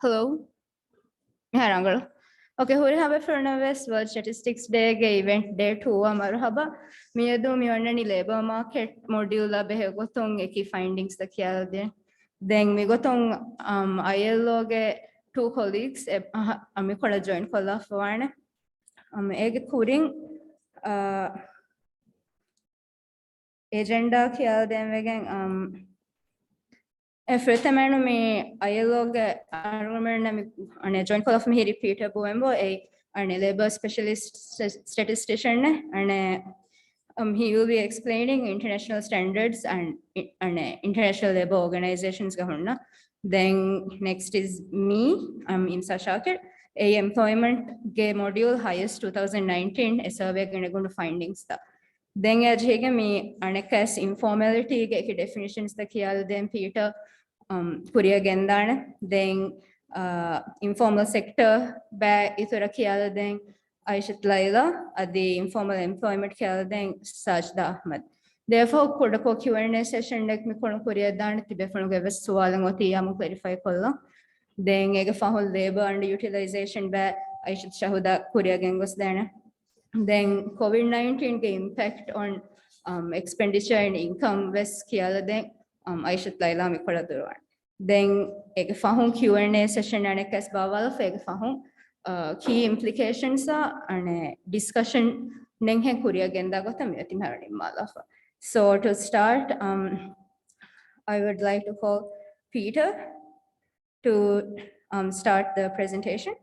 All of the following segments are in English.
Hello. Herangalo. Okay, hori habe Furnaves World Statistics Day event day 2 marhaba. Miedu miwanani labor market module la behe gotong eki findings the kialde. Then mi gotong ILO ge 2 colleagues ami kola join kola fwane. Ege kuring agenda kialde wegen Eftertämärnu mi ILOge argumenterna mi ane joint call of me repeat boembo ane labor specialist statistician ane he will be explaining international standards and international labor organizations gahunna. Then next is me, I'm Imsa Shakir. A employment ge module highest 2019 a survey gonna findings da. Then ajhege me anekas informality ge definitions da kiyal then Peter Korea gendana. Then informal sector ba itura kiyal then Aishat Laila at the informal employment then Sajda Ahmed. Therefore, Kodako Q&A session like me kono Korea dan tibe fono gave suwalang oti yamu clarify kolla. Then ega fahol labor and utilization ba Aishat Shahuda Korea gengos dana. Then COVID-19 impact on expenditure and income west kiala then Aishat Laila me kola durwan. Then ega fahon Q&A session and ekas bawala ega fahon key implications and discussion nenghe Korea genda gota miyatim harani malafa. So to start, I would like to call Peter to start the presentation.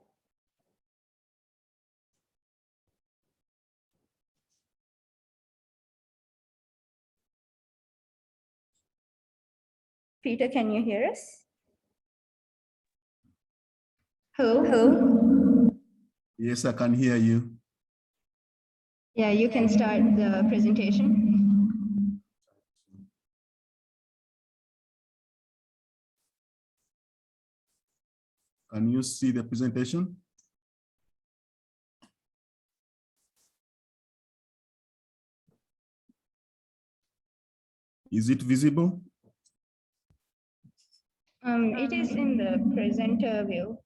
Peter, can you hear us? Hello, hello. Yes, I can hear you. Yeah, you can start the presentation. Can you see the presentation? Is it visible? It is in the presenter view.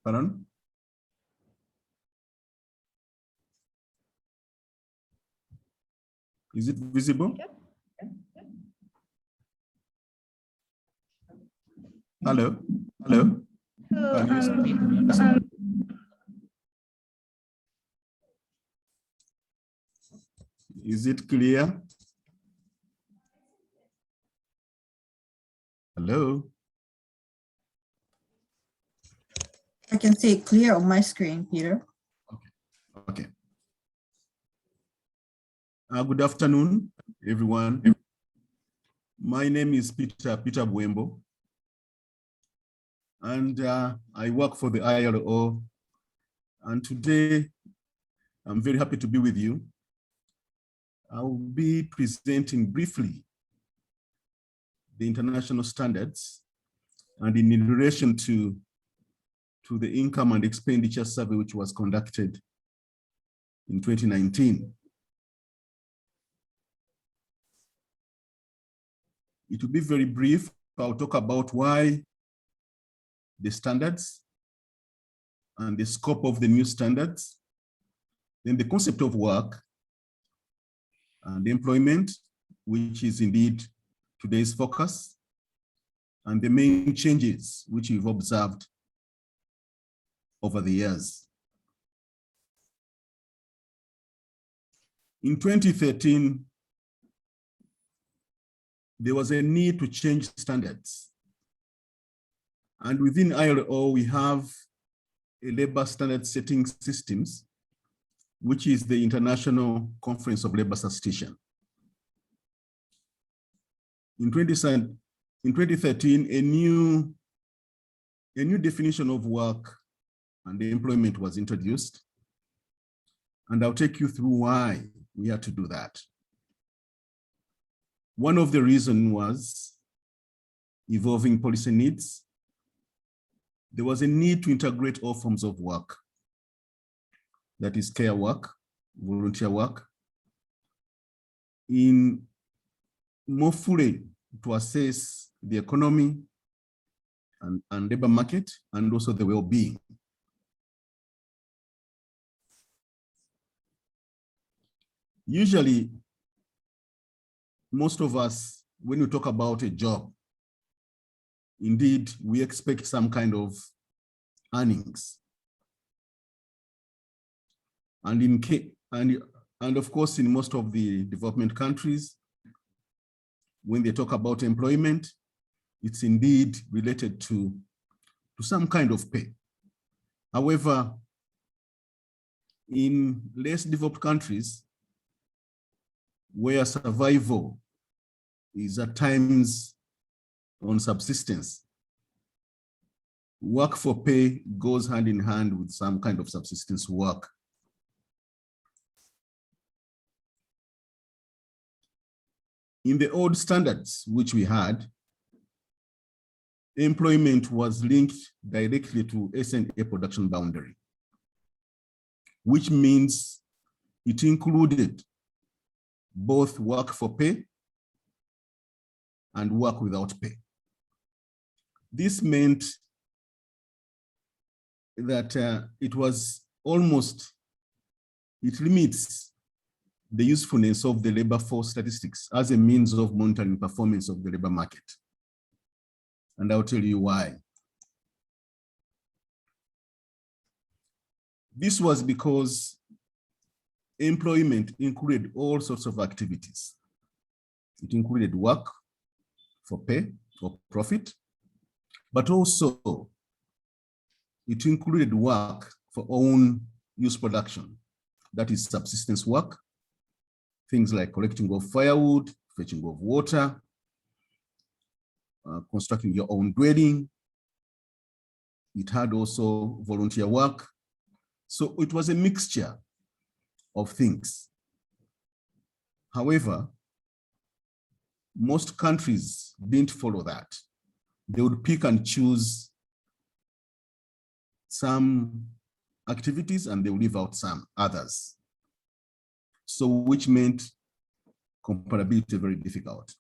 Pardon? Is it visible? Hello? Hello? Hello. Is it clear? Hello? I can see it clear on my screen, Peter. Okay. Good afternoon, everyone. My name is Peter Buembo, and I work for the ILO. And today, I'm very happy to be with you. I will be presenting briefly the international standards and in relation to the income and expenditure survey which was conducted in 2019. It will be very brief. I'll talk about why the standards and the scope of the new standards, then the concept of work and employment, which is indeed today's focus, and the main changes which we've observed over the years. In 2013, there was a need to change standards. And within ILO, we have a labor standard setting systems, which is the International Conference of Labor Statisticians. In 2013, a new definition of work and employment was introduced. And I'll take you through why we had to do that. One of the reasons was evolving policy needs. There was a need to integrate all forms of work, that is care work, volunteer work, in more fully to assess the economy and labor market, and also the well-being. Usually, most of us, when we talk about a job, indeed, we expect some kind of earnings. And of course, in most of the development countries, when they talk about employment, it's indeed related to some kind of pay. However, in less developed countries, where survival is at times on subsistence, work for pay goes hand in hand with some kind of subsistence work. In the old standards which we had, employment was linked directly to SNA production boundary, which means it included both work for pay and work without pay. This meant that it limits the usefulness of the labor force statistics as a means of monitoring performance of the labor market. And I'll tell you why. This was because employment included all sorts of activities. It included work for pay or profit, but also it included work for own use production. That is subsistence work, things like collecting of firewood, fetching of water, constructing your own dwelling. It had also volunteer work. So it was a mixture of things. However, most countries didn't follow that. They would pick and choose some activities and they would leave out some others. So which meant comparability very difficult.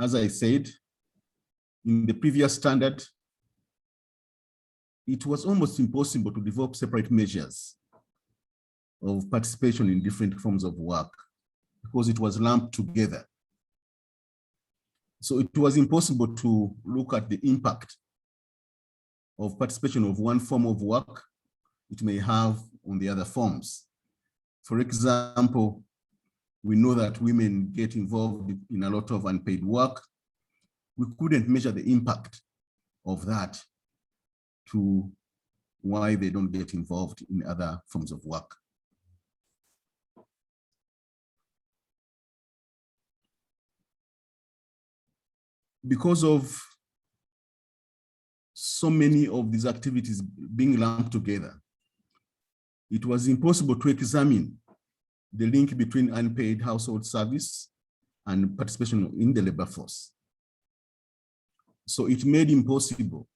As I said, in the previous standard, it was almost impossible to develop separate measures of participation in different forms of work because it was lumped together. So it was impossible to look at the impact of participation of one form of work it may have on the other forms. For example, we know that women get involved in a lot of unpaid work. We couldn't measure the impact of that to why they don't get involved in other forms of work. Because of so many of these activities being lumped together, it was impossible to examine the link between unpaid household service and participation in the labor force. So it made impossible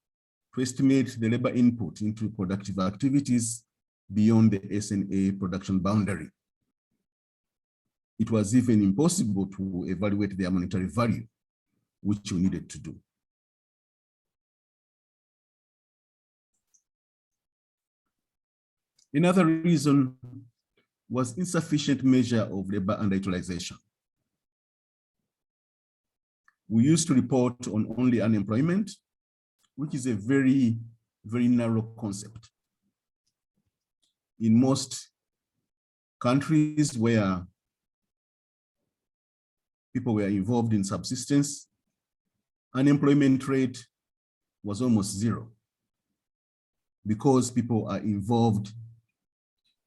to estimate the labor input into productive activities beyond the SNA production boundary. It was even impossible to evaluate their monetary value, which we needed to do. Another reason was insufficient measure of labor underutilization. We used to report on only unemployment, which is a very, very narrow concept. In most countries where people were involved in subsistence, unemployment rate was almost zero because people are involved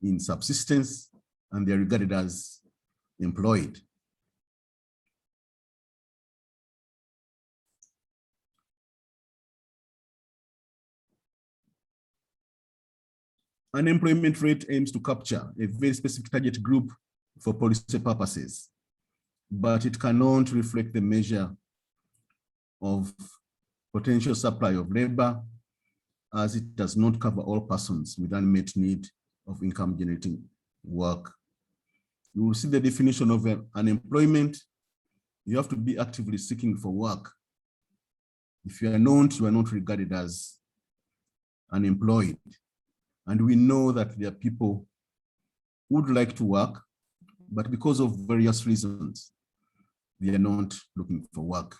in subsistence and they're regarded as employed. Unemployment rate aims to capture a very specific target group for policy purposes, but it cannot reflect the measure of potential supply of labor, as it does not cover all persons with unmet need of income generating work. You will see the definition of unemployment you have to be actively seeking for work. If you are not regarded as unemployed. And we know that there are people who would like to work, but because of various reasons, they are not looking for work.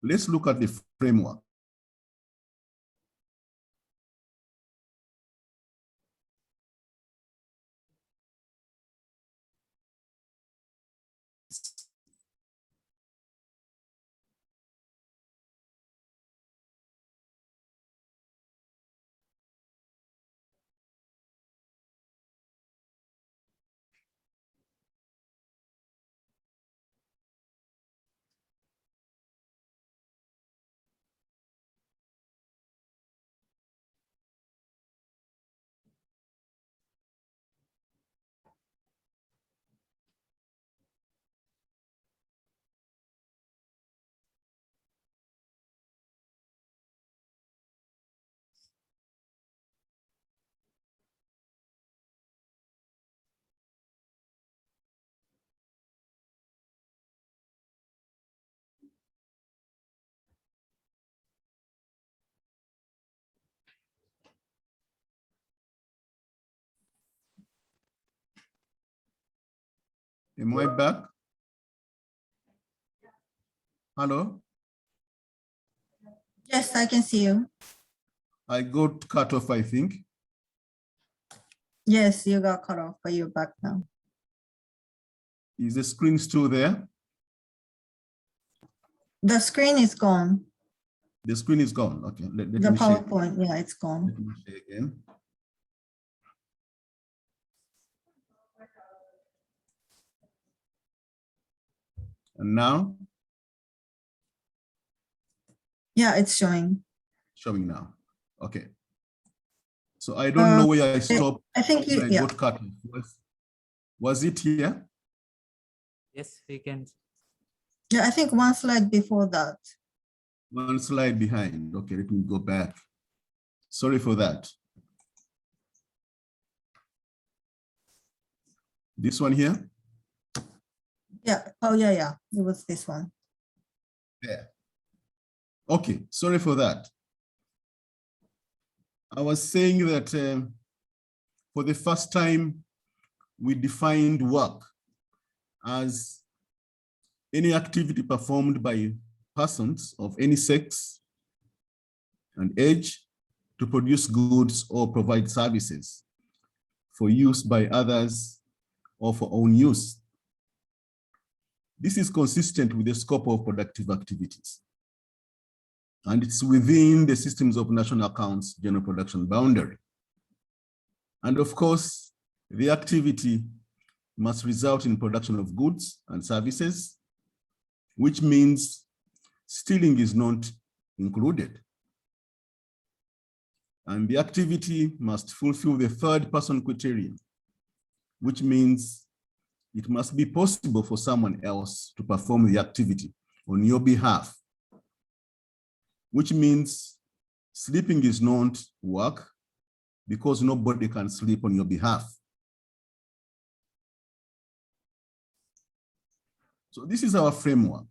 Let's look at the framework. Am I back? Hello? Yes, I can see you. I got cut off, I think. Yes, you got cut off, but you're back now. Is the screen still there? The screen is gone. The screen is gone. Okay, let The me share. PowerPoint, yeah, it's gone. Let me share again. And now, Yeah, it's showing. showing now. Okay. So I don't know where I stopped. I think you, I yeah. got cut off. Was it here? Yes, we can. Yeah, I think one slide before that. One slide behind. Okay, let me go back. Sorry for that. This one here? Yeah, oh, yeah, yeah, it was this one. Yeah. Okay, sorry for that. I was saying that for the first time, we defined work as any activity performed by persons of any sex and age to produce goods or provide services for use by others or for own use. This is consistent with the scope of productive activities. And it's within the systems of national accounts general production boundary. And of course, the activity must result in production of goods and services, which means stealing is not included. And the activity must fulfill the third person criterion, which means it must be possible for someone else to perform the activity on your behalf, which means sleeping is not work because nobody can sleep on your behalf. So this is our framework,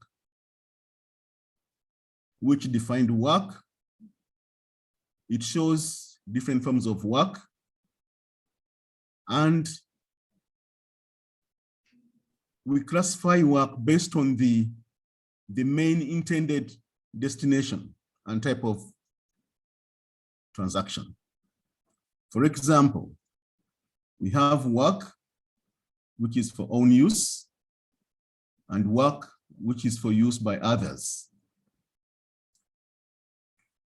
which defined work. It shows different forms of work, and we classify work based on the main intended destination and type of transaction. For example, we have work which is for own use and work which is for use by others.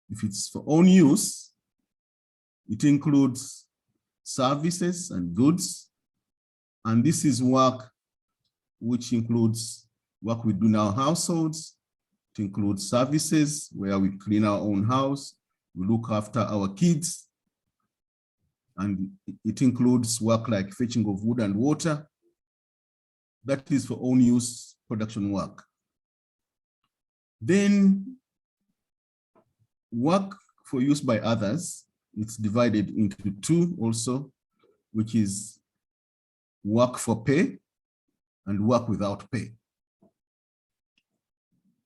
If it's for own use, it includes services and goods, and this is work which includes work we do in our households. It includes services where we clean our own house, we look after our kids, and it includes work like fetching of wood and water. That is for own use production work. Then work for use by others, it's divided into two also, which is work for pay and work without pay.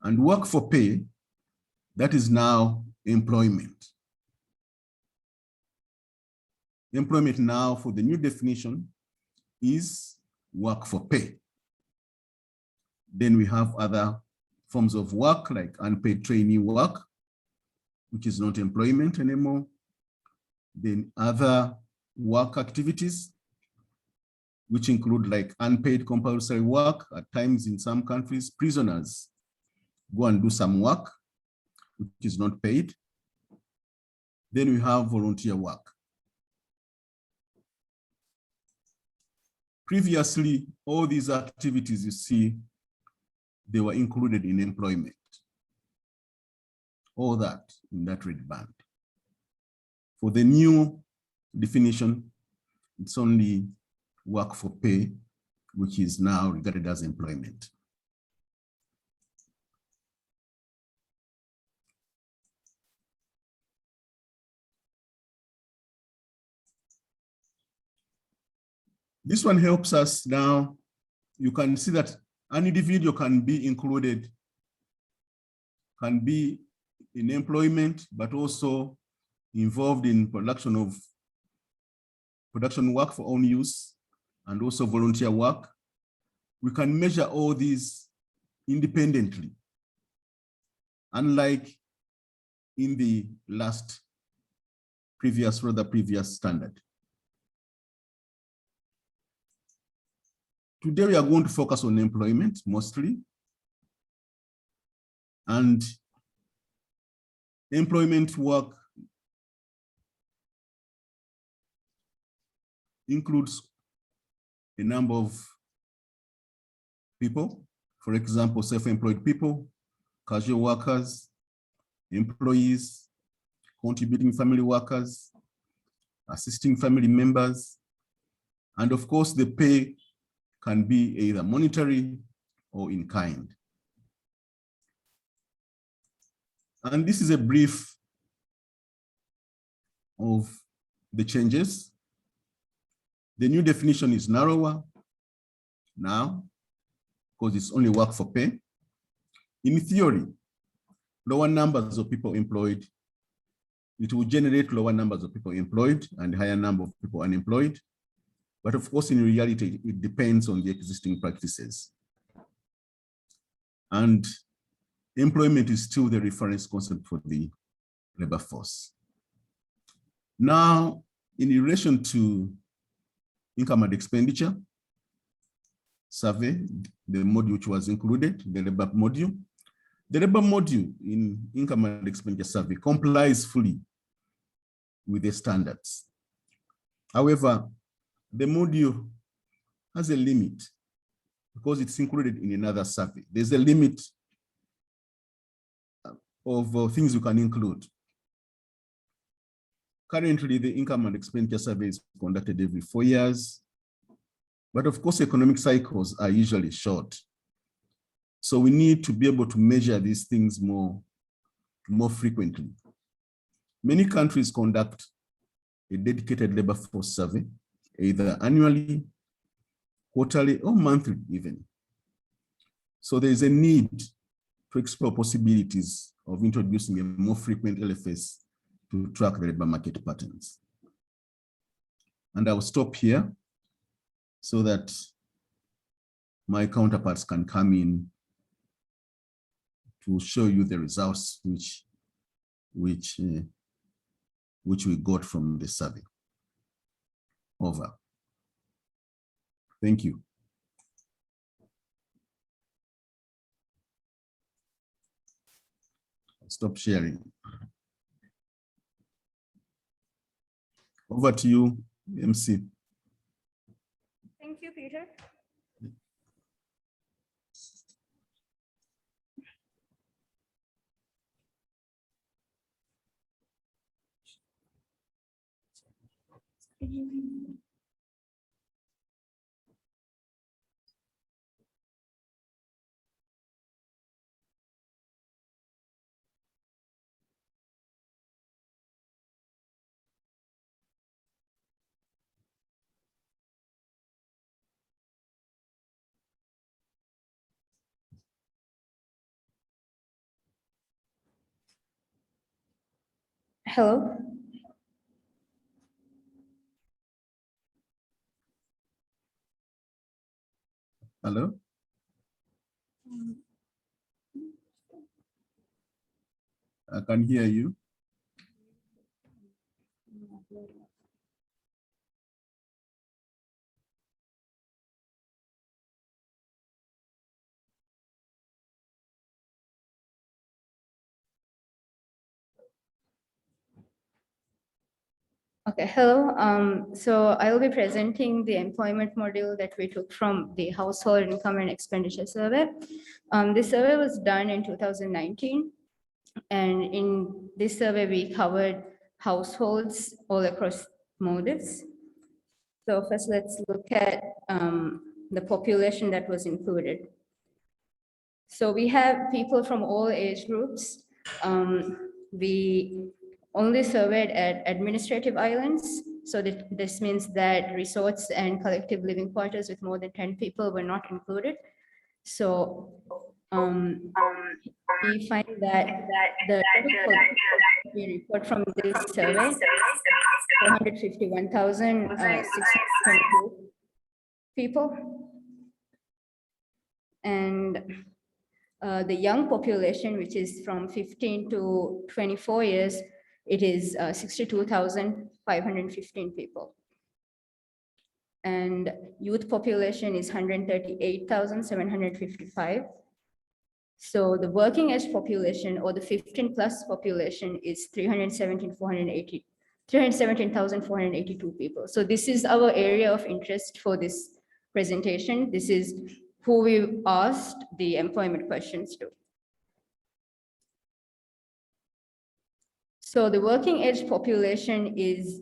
And work for pay, that is now employment. Employment now, for the new definition, is work for pay. Then we have other forms of work like unpaid trainee work, which is not employment anymore. Then other work activities, which include like unpaid compulsory work. At times in some countries, prisoners go and do some work, which is not paid. Then we have volunteer work. Previously, all these activities you see, they were included in employment. All that in that red band. For the new definition, it's only work for pay, which is now regarded as employment. This one helps us now. You can see that an individual can be included, can be in employment, but also involved in production work for own use, and also volunteer work. We can measure all these independently, unlike in the previous standard. Today, we are going to focus on employment mostly. And employment work includes a number of people. For example, self-employed people, casual workers, employees, contributing family workers, assisting family members, and of course, the pay can be either monetary or in kind. And this is a brief of the changes. The new definition is narrower now because it's only work for pay. In theory, lower numbers of people employed, it will generate lower numbers of people employed and higher number of people unemployed. But of course, in reality, it depends on the existing practices. And employment is still the reference concept for the labor force. Now, in relation to income and expenditure survey, the module which was included, the labor module. The labor module in income and expenditure survey complies fully with the standards. However, the module has a limit because it's included in another survey. There's a limit of things you can include. Currently, the income and expenditure survey is conducted every 4 years. But of course, economic cycles are usually short. So we need to be able to measure these things more frequently. Many countries conduct a dedicated labor force survey, either annually, quarterly, or monthly even. So there is a need to explore possibilities of introducing a more frequent LFS to track the labor market patterns. And I will stop here so that my counterparts can come in to show you the results which we got from the survey. Over. Thank you. I'll stop sharing. Over to you, MC. Thank you, Peter. Hello? Hello? I can hear you. Okay, hello. So I will be presenting the employment module that we took from the Household Income and Expenditure Survey. This survey was done in 2019. And in this survey, we covered households all across Maldives. So first, let's look at the population that was included. So we have people from all age groups. We only surveyed at administrative islands. So this means that resorts and collective living quarters with more than 10 people were not included. So we find that the we report from this survey, 451,622 people. And the young population, which is from 15 to 24 years, it is 62,515 people. And youth population is 138,755. So the working age population or the 15 plus population is 317,482 people. So this is our area of interest for this presentation. This is who we asked the employment questions to. So the working age population is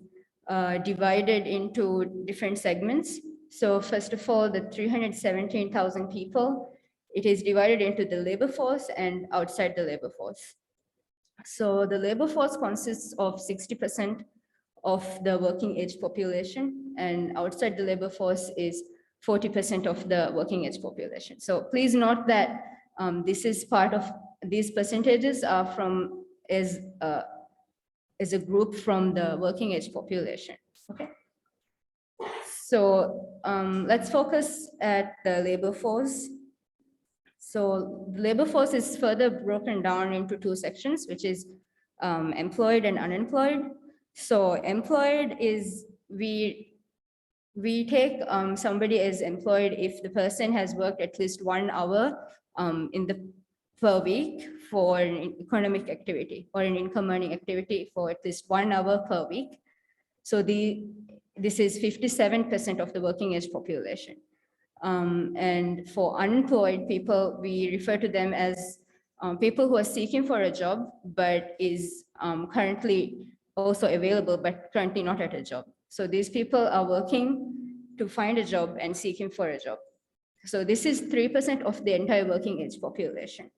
divided into different segments. So first of all, the 317,000 people, it is divided into the labor force and outside the labor force. So the labor force consists of 60% of the working age population, and outside the labor force is 40% of the working age population. So please note that this is part of, these percentages are from as a group from the working age population, okay? So let's focus at the labor force. So the labor force is further broken down into two sections, which is employed and unemployed. So employed is, we take somebody as employed if the person has worked at least 1 hour per week for an economic activity or an income earning activity for at least 1 hour per week. So this is 57% of the working age population. And for unemployed people, we refer to them as people who are seeking for a job, but is currently also available, but currently not at a job. So these people are working to find a job and seeking for a job. So this is 3% of the entire working age population.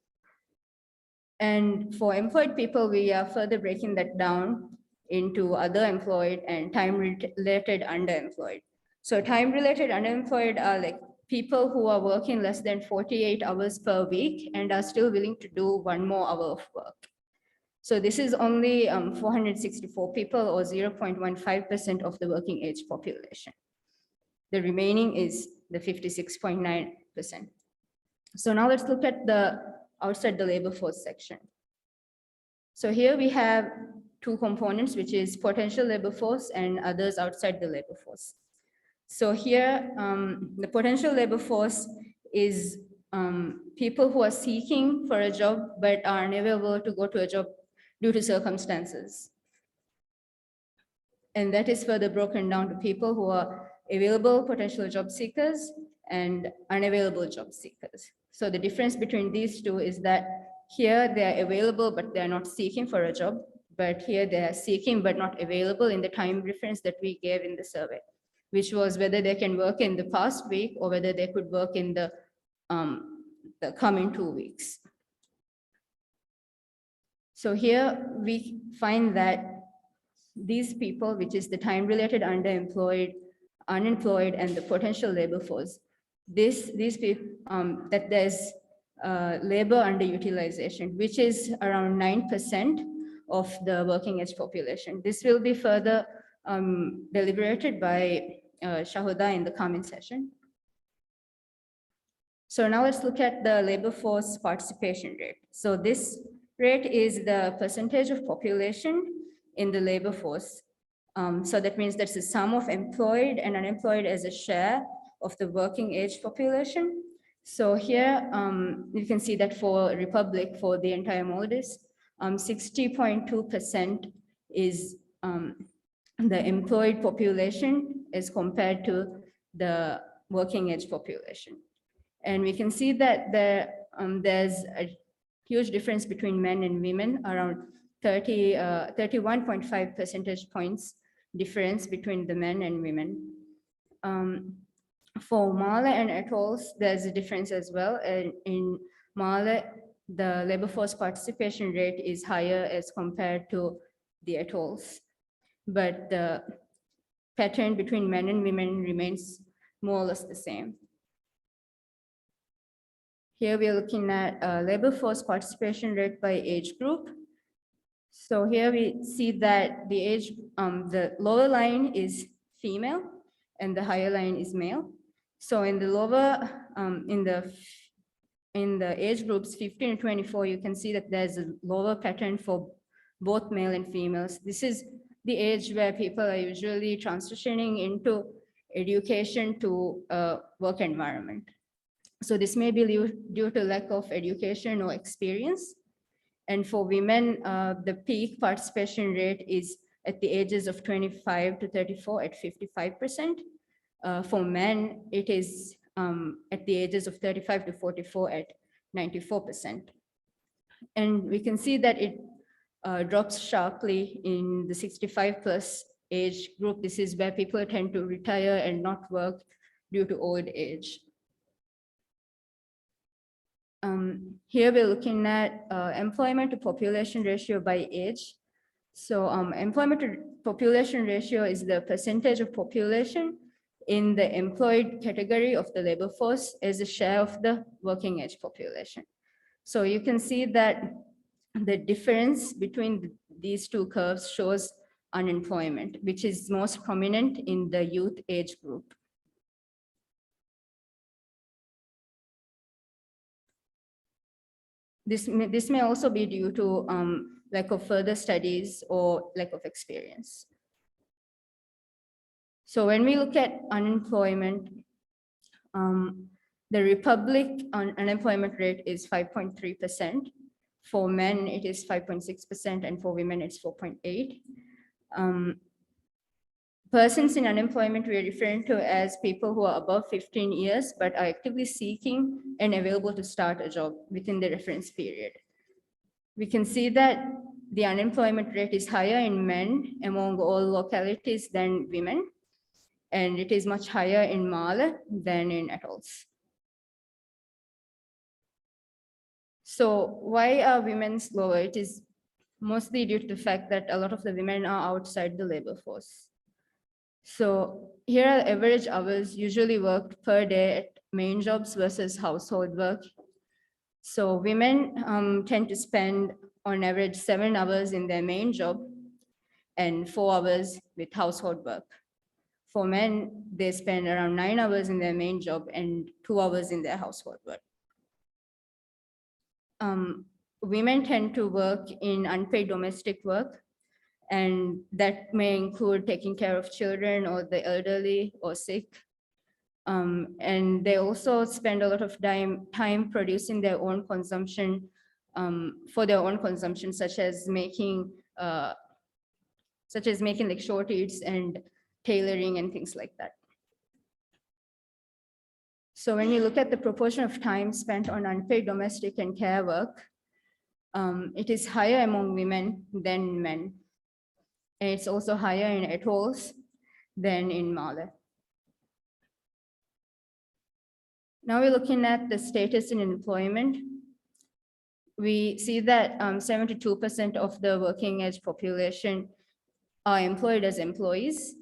And for employed people, we are further breaking that down into other employed and time-related underemployed. So time-related underemployed are like people who are working less than 48 hours per week and are still willing to do 1 more hour of work. So this is only 464 people or 0.15% of the working age population. The remaining is the 56.9%. So now let's look at the outside the labor force section. So here we have two components, which is potential labor force and others outside the labor force. So here, the potential labor force is people who are seeking for a job, but are unable to go to a job due to circumstances. And that is further broken down to people who are available potential job seekers and unavailable job seekers. So the difference between these two is that here they are available, but they are not seeking for a job. But here they are seeking, but not available in the time reference that we gave in the survey, which was whether they can work in the past week or whether they could work in the coming 2 weeks. So here we find that these people, which is the time-related underemployed, unemployed, and the potential labor force, these people, that there's labor underutilization, which is around 9% of the working age population. This will be further deliberated by Shahuda in the coming session. So now let's look at the labor force participation rate. So this rate is the percentage of population in the labor force. So that means that's the sum of employed and unemployed as a share of the working age population. So here you can see that for Republic, for the entire Maldives, 60.2% is the employed population as compared to the working age population. And we can see that there's a huge difference between men and women, around 31.5 percentage points difference between the men and women. For Male and atolls, there's a difference as well. And in Male, the labor force participation rate is higher as compared to the atolls. But the pattern between men and women remains more or less the same. Here we are looking at labor force participation rate by age group. So here we see that the age, the lower line is female and the higher line is male. So in the lower, in the age groups 15 to 24, you can see that there's a lower pattern for both male and females. This is the age where people are usually transitioning into education to a work environment. So this may be due to lack of education or experience. And for women, the peak participation rate is at the ages of 25 to 34 at 55%. For men, it is at the ages of 35 to 44 at 94%. And we can see that it drops sharply in the 65 plus age group. This is where people tend to retire and not work due to old age. Here we're looking at employment to population ratio by age. So employment to population ratio is the percentage of population in the employed category of the labor force as a share of the working age population. So you can see that the difference between these two curves shows unemployment, which is most prominent in the youth age group. This may also be due to lack of further studies or lack of experience. So when we look at unemployment, the Republic unemployment rate is 5.3%. For men, it is 5.6%, and for women, it's 4.8%. Persons in unemployment we are referring to as people who are above 15 years, but are actively seeking and available to start a job within the reference period. We can see that the unemployment rate is higher in men among all localities than women, and it is much higher in Male than in atolls. So why are women slower? It is mostly due to the fact that a lot of the women are outside the labor force. So here are average hours usually worked per day at main jobs versus household work. So women tend to spend on average 7 hours in their main job and 4 hours with household work. For men, they spend around 9 hours in their main job and 2 hours in their household work. Women tend to work in unpaid domestic work, and that may include taking care of children or the elderly or sick. And they also spend a lot of time producing their own consumption for their own consumption, such as making like short eats and tailoring and things like that. So when you look at the proportion of time spent on unpaid domestic and care work, it is higher among women than men. And it's also higher in atolls than in Male. Now we're looking at the status in employment. We see that 72% of the working age population are employed as employees,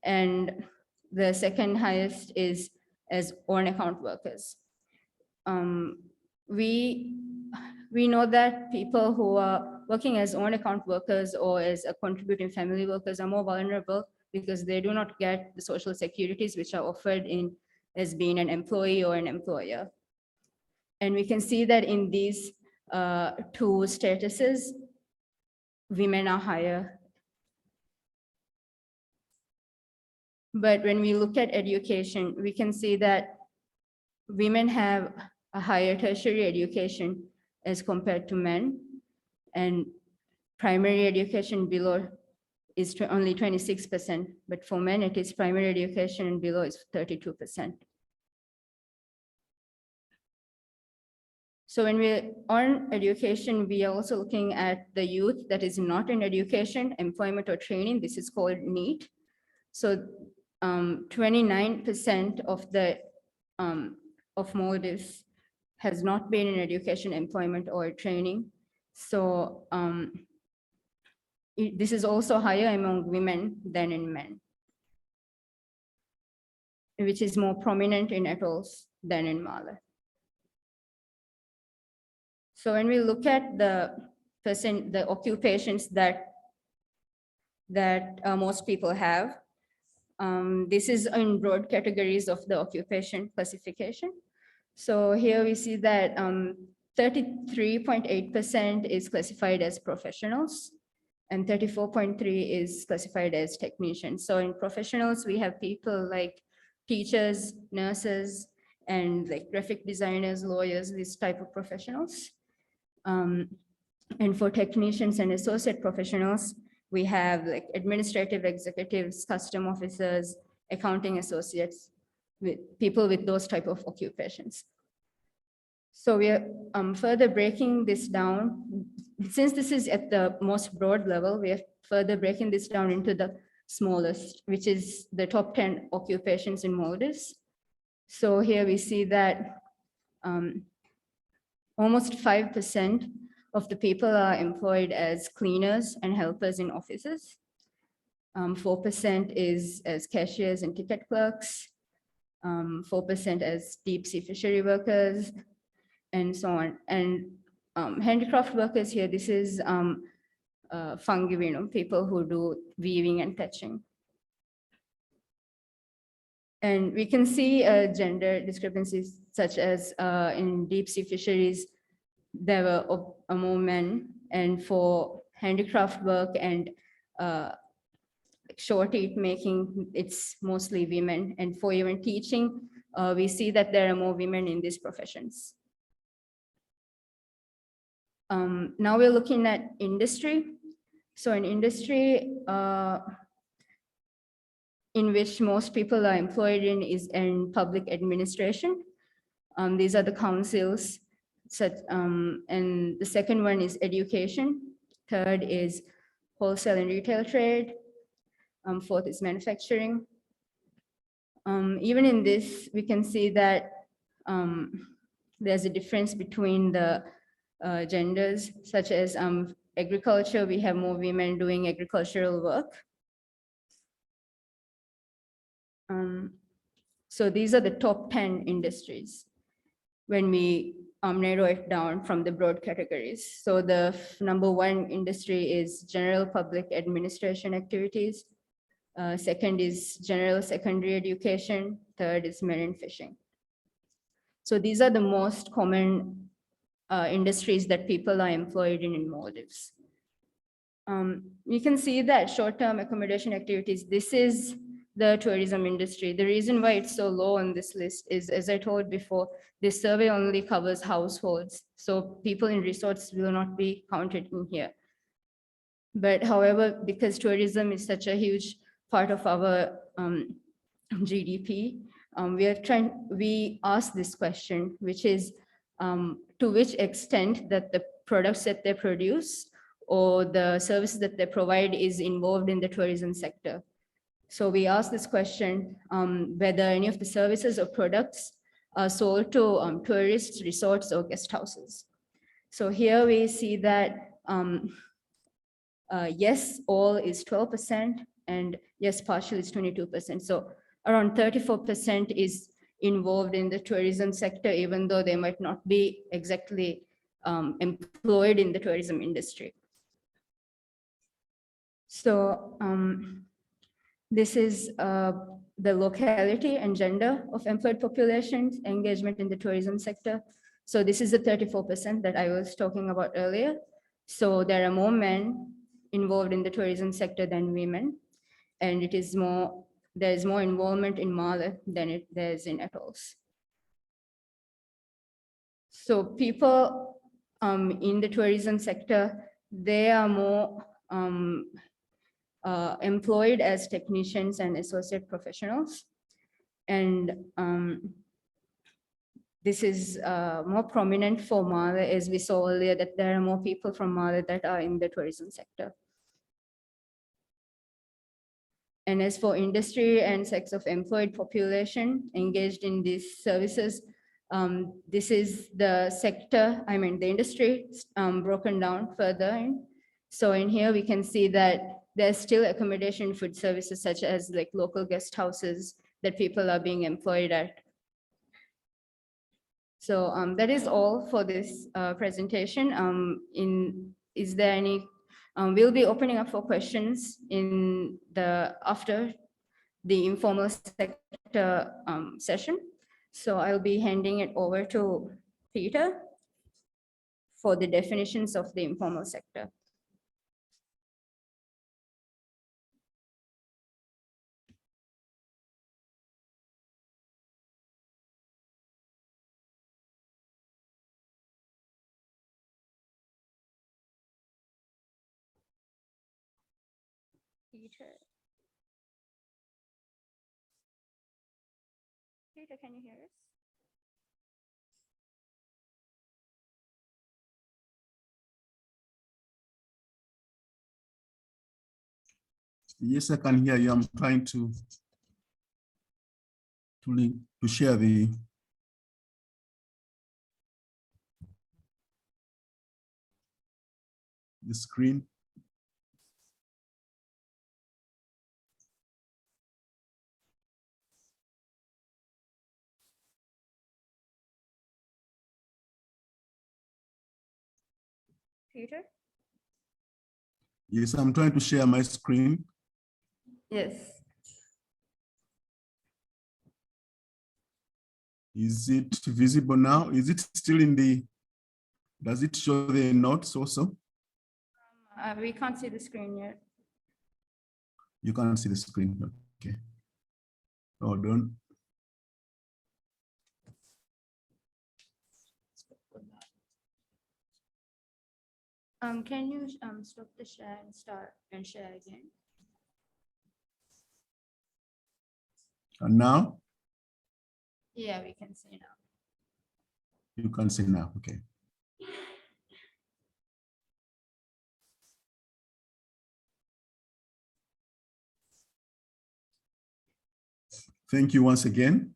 and the second highest is as on account workers. We know that people who are working as own account workers or as a contributing family workers are more vulnerable because they do not get the social securities which are offered in as being an employee or an employer. And we can see that in these two statuses, women are higher. But when we look at education, we can see that women have a higher tertiary education as compared to men, and primary education below is only 26%, but for men it is primary education and below is 32%. So when we're on education, we are also looking at the youth that is not in education, employment or training. This is called NEET. So 29% of the of Maldives has not been in education, employment or training. So this is also higher among women than in men, which is more prominent in atolls than in Malé. So when we look at the occupations that most people have, this is in broad categories of the occupation classification. So here we see that 33.8% is classified as professionals and 34.3% is classified as technicians. So in professionals, we have people like teachers, nurses, and like graphic designers, lawyers, this type of professionals. And for technicians and associate professionals, we have like administrative executives, custom officers, accounting associates, with people with those type of occupations. So we are further breaking this down. Since this is at the most broad level, we are further breaking this down into the smallest, which is the top 10 occupations in Maldives. So here we see that almost 5% of the people are employed as cleaners and helpers in offices. 4% is as cashiers and ticket clerks, 4% as deep sea fishery workers, and so on. And handicraft workers here, this is fungi, people who do weaving and thatching. And we can see gender discrepancies such as in deep sea fisheries, there were more men, and for handicraft work and short teeth making, it's mostly women. And for even teaching, we see that there are more women in these professions. Now we're looking at industry. So in industry, in which most people are employed in is in public administration. These are the councils. And the second one is education. Third is wholesale and retail trade. Fourth is manufacturing. Even in this, we can see that there's a difference between the genders, such as agriculture, we have more women doing agricultural work. So these are the top 10 industries when we narrow it down from the broad categories. So the number 1 industry is general public administration activities. Second is general secondary education. Third is marine fishing. So these are the most common industries that people are employed in Maldives. You can see that short-term accommodation activities, this is the tourism industry. The reason why it's so low on this list is, as I told before, this survey only covers households. So people in resorts will not be counted in here. But however, because tourism is such a huge part of our GDP, we asked this question, which is to which extent that the products that they produce or the services that they provide is involved in the tourism sector. So we asked this question, whether any of the services or products are sold to tourists, resorts, or guest houses. So here we see that yes, all is 12%, and yes, partial is 22%. So around 34% is involved in the tourism sector, even though they might not be exactly employed in the tourism industry. So this is the locality and gender of employed populations, engagement in the tourism sector. So this is the 34% that I was talking about earlier. So there are more men involved in the tourism sector than women. And it is more, there's more involvement in Mali than there's in atolls. So people in the tourism sector, they are more employed as technicians and associate professionals. And this is more prominent for Mali, as we saw earlier, that there are more people from Mali that are in the tourism sector. And as for industry and sex of employed population engaged in these services, this is the sector, I mean, the industry broken down further. So in here, we can see that there's still accommodation food services such as like local guest houses that people are being employed at. So that is all for this presentation. Is there any, we'll be opening up for questions in the, after the informal sector session. So I'll be handing it over to Peter for the definitions of the informal sector. Peter. Peter, can you hear us? Yes, I can hear you. I'm trying to share the screen. Peter? Yes, I'm trying to share my screen. Yes. Is it visible now? Is it still in the, does it show the notes also? We can't see the screen yet. You can't see the screen, okay. Hold on. Can you stop the share and start and share again? And now? Yeah, we can see now. You can see now, okay. Thank you once again.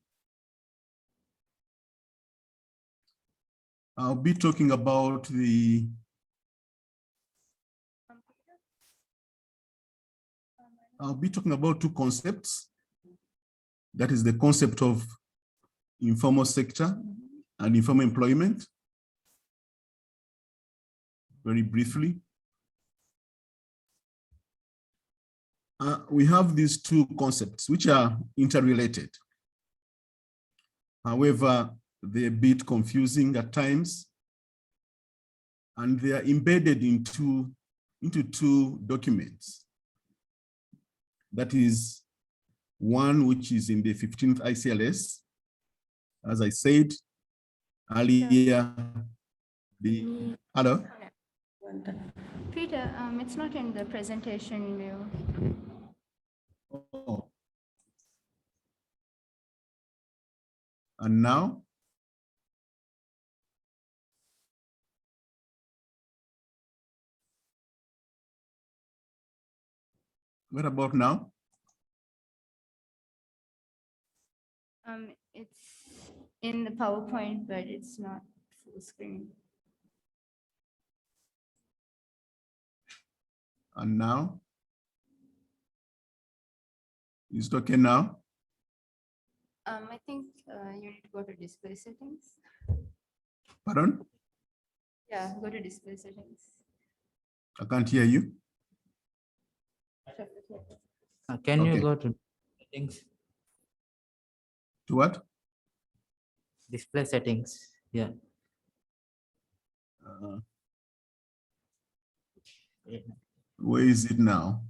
I'll be talking about the two concepts. That is the concept of informal sector and informal employment. Very briefly. We have these two concepts which are interrelated. However, they're a bit confusing at times, and they are embedded into two documents. That is one which is in the 15th ICLS. As I said earlier, hello? Peter, it's not in the presentation view. Oh. And now? What about now? It's in the PowerPoint, but it's not full screen. And now? Is it okay now? I think you need to go to display settings. Pardon? Yeah, go to display settings. I can't hear you. Can you Okay. go to settings, To what? display settings? Yeah. Uh, where is it now?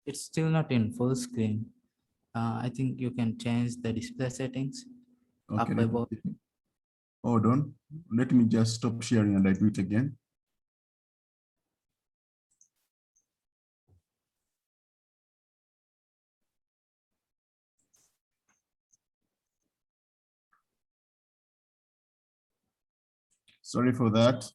It's still not in full screen. I think you can change the display settings up Okay, above. hold on. Let me just stop sharing and I do it again. Sorry for that.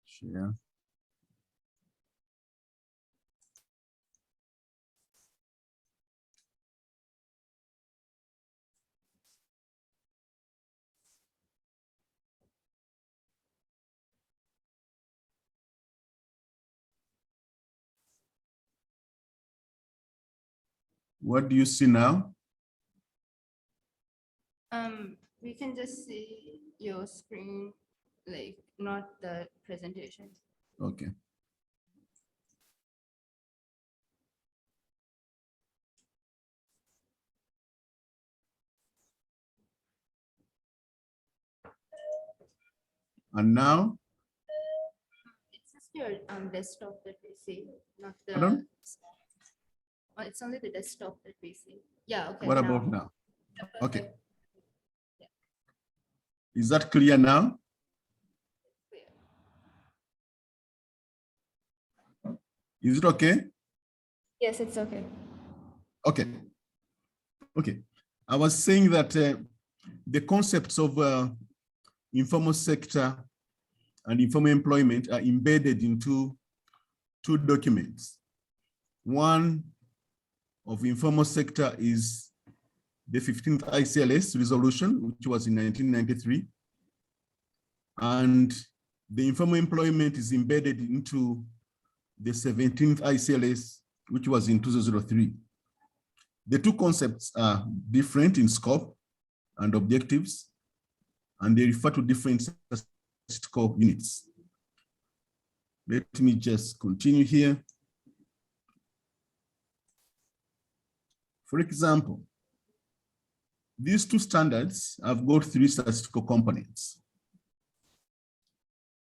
Share. What do you see now? We can just see your screen, like not the presentation. Okay. And now, It's just your desktop that we see, not the. Pardon? Oh, it's only the desktop that we see. Yeah, okay. what about now? Yeah, Okay. perfect. Is that clear now? Is it okay? Yes, it's okay. Okay. Okay. I was saying that the concepts of informal sector and informal employment are embedded into two documents. One of informal sector is the 15th ICLS resolution, which was in 1993. And the informal employment is embedded into the 17th ICLS, which was in 2003. The two concepts are different in scope and objectives, and they refer to different statistical units. Let me just continue here. For example, these two standards have got three statistical components.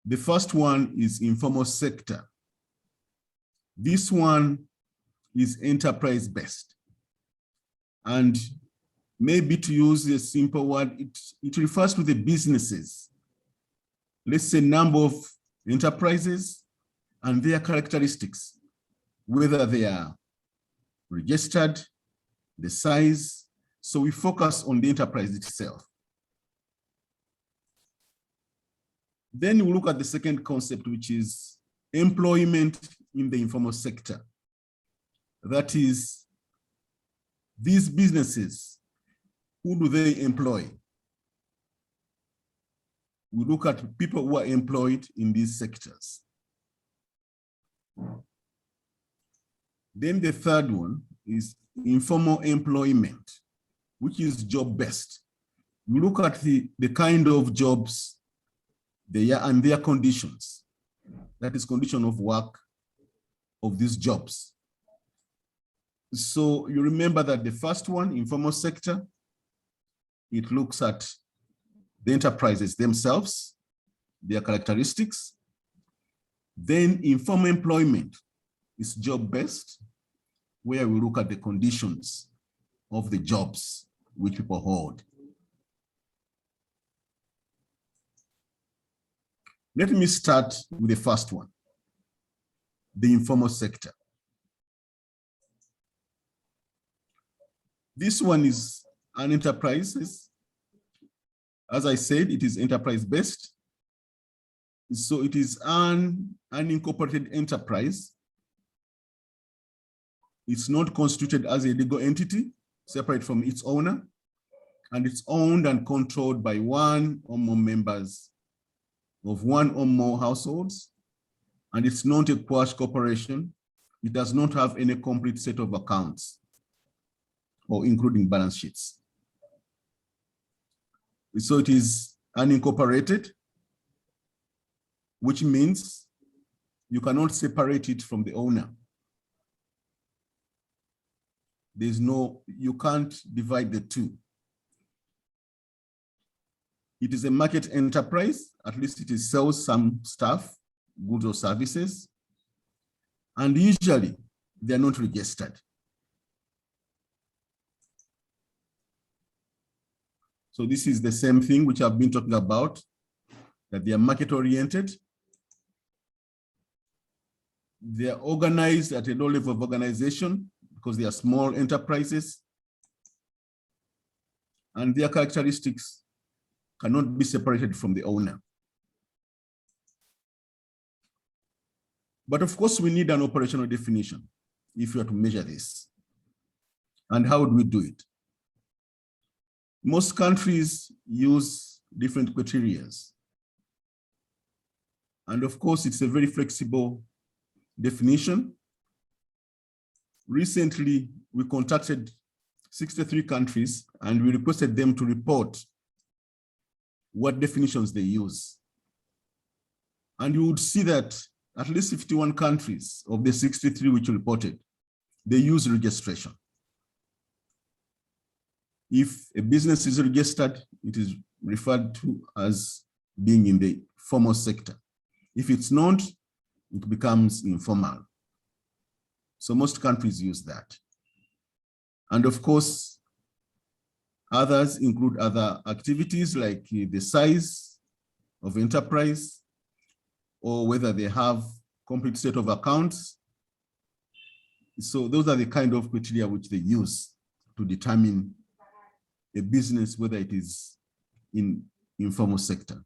The first one is informal sector. This one is enterprise-based. And maybe to use a simple word, it refers to the businesses. Let's say number of enterprises and their characteristics, whether they are registered, the size. So we focus on the enterprise itself. Then we look at the second concept, which is employment in the informal sector. That is, these businesses, who do they employ? We look at people who are employed in these sectors. Then the third one is informal employment, which is job-based. We look at the kind of jobs they are and their conditions. That is condition of work of these jobs. So you remember that the first one, informal sector, it looks at the enterprises themselves, their characteristics. Then informal employment is job-based, where we look at the conditions of the jobs which people hold. Let me start with the first one, the informal sector. This one is an enterprise. As I said, it is enterprise-based. So it is an unincorporated enterprise. It's not constituted as a legal entity, separate from its owner, and it's owned and controlled by one or more members of one or more households, and it's not a quash corporation, it does not have any complete set of accounts or including balance sheets. So it is unincorporated, which means you cannot separate it from the owner. You can't divide the two. It is a market enterprise, at least it sells some stuff, goods or services, and usually they're not registered. So this is the same thing which I've been talking about, that they are market oriented. They are organized at a low level of organization because they are small enterprises, and their characteristics cannot be separated from the owner. But of course, we need an operational definition if you are to measure this. And how would we do it? Most countries use different criteria. And of course, it's a very flexible definition. Recently, we contacted 63 countries and we requested them to report what definitions they use. And you would see that at least 51 countries of the 63 which reported, they use registration. If a business is registered, it is referred to as being in the formal sector. If it's not, it becomes informal. So most countries use that. And of course, others include other activities like the size of enterprise or whether they have complete set of accounts. So those are the kind of criteria which they use to determine a business, whether it is in informal sector.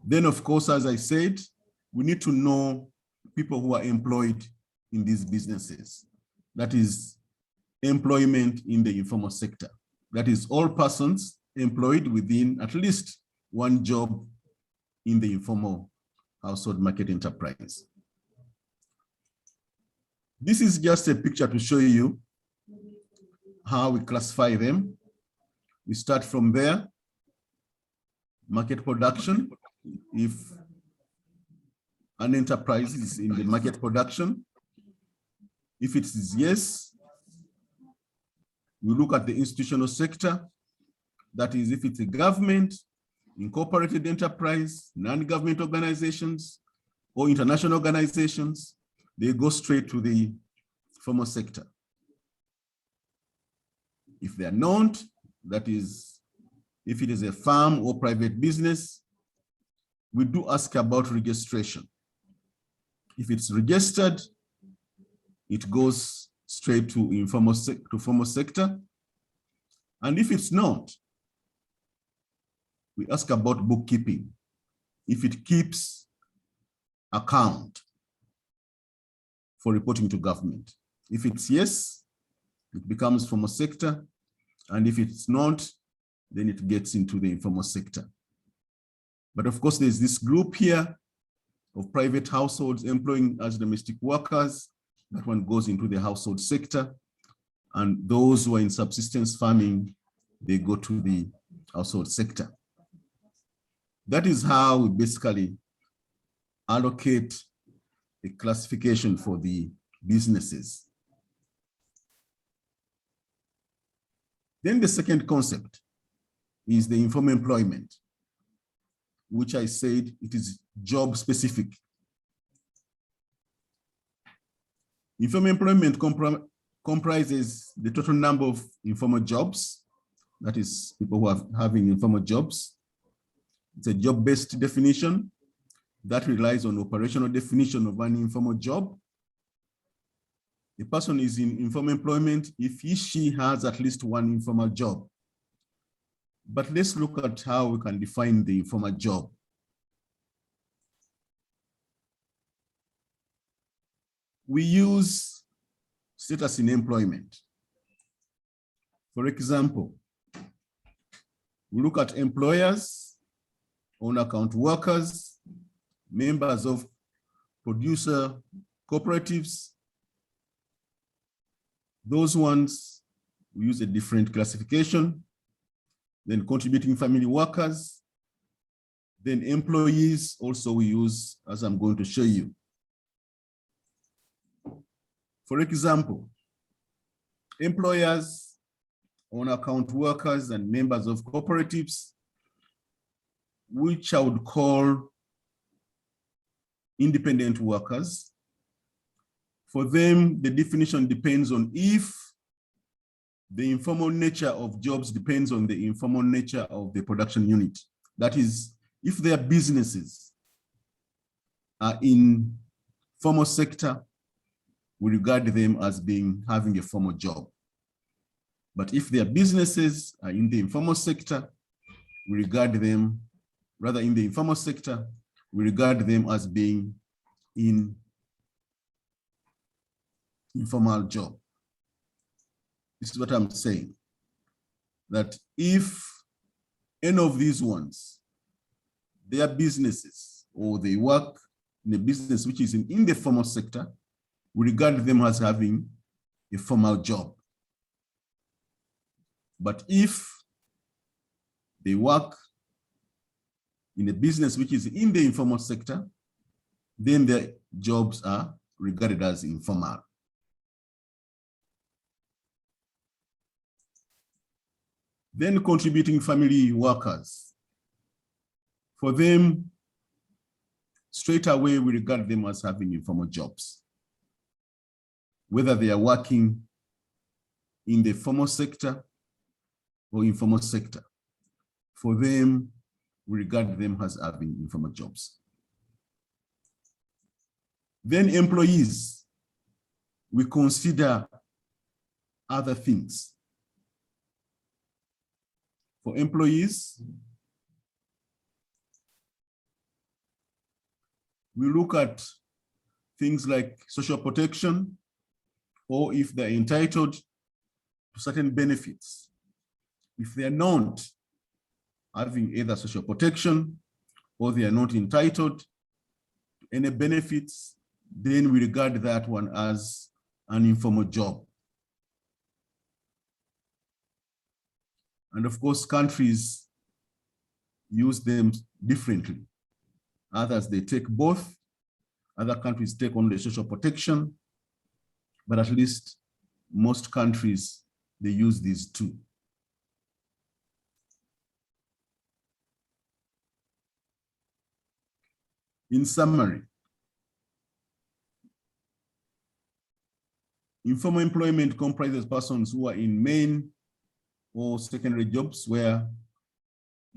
Then, of course, as I said, we need to know people who are employed in these businesses. That is employment in the informal sector. That is all persons employed within at least one job in the informal household market enterprise. This is just a picture to show you how we classify them. We start from there. Market production. If an enterprise is in the market production, if it is yes, we look at the institutional sector. That is, if it's a government, incorporated enterprise, non-government organizations, or international organizations, they go straight to the formal sector. If they are not, that is, if it is a farm or private business, we do ask about registration. If it's registered, it goes straight to formal sector. And if it's not, we ask about bookkeeping. If it keeps account for reporting to government. If it's yes, it becomes formal sector. And if it's not, then it gets into the informal sector. But of course, there's this group here of private households employing as domestic workers. That one goes into the household sector. And those who are in subsistence farming, they go to the household sector. That is how we basically allocate a classification for the businesses. Then the second concept is the informal employment, which I said it is job specific. Informal employment comprises the total number of informal jobs, that is people who are having informal jobs. It's a job-based definition that relies on operational definition of an informal job. The person is in informal employment if she has at least one informal job. But let's look at how we can define the informal job. We use status in employment. For example, we look at employers own account workers, members of producer cooperatives. Those ones, we use a different classification. Then contributing family workers. Then employees also we use, as I'm going to show you. For example, employers, own account workers, and members of cooperatives, which I would call independent workers. For them, the definition depends on if the informal nature of jobs depends on the informal nature of the production unit. That is, if their businesses are in formal sector, we regard them as having a formal job. But if their businesses are in the informal sector, we regard them, rather in the informal sector, we regard them as being in informal job. This is what I'm saying, that if any of these ones, their businesses, or they work in a business which is in the formal sector, we regard them as having a formal job. But if they work in a business which is in the informal sector, then their jobs are regarded as informal. Then contributing family workers. For them, straight away, we regard them as having informal jobs. Whether they are working in the formal sector or informal sector, for them, we regard them as having informal jobs. Then employees, we consider other things. For employees, we look at things like social protection, or if they're entitled to certain benefits. If they are not having either social protection or they are not entitled to any benefits, then we regard that one as an informal job. And of course, countries use them differently. Others, they take both. Other countries take only social protection, but at least most countries, they use these two. In summary, informal employment comprises persons who are in main or secondary jobs where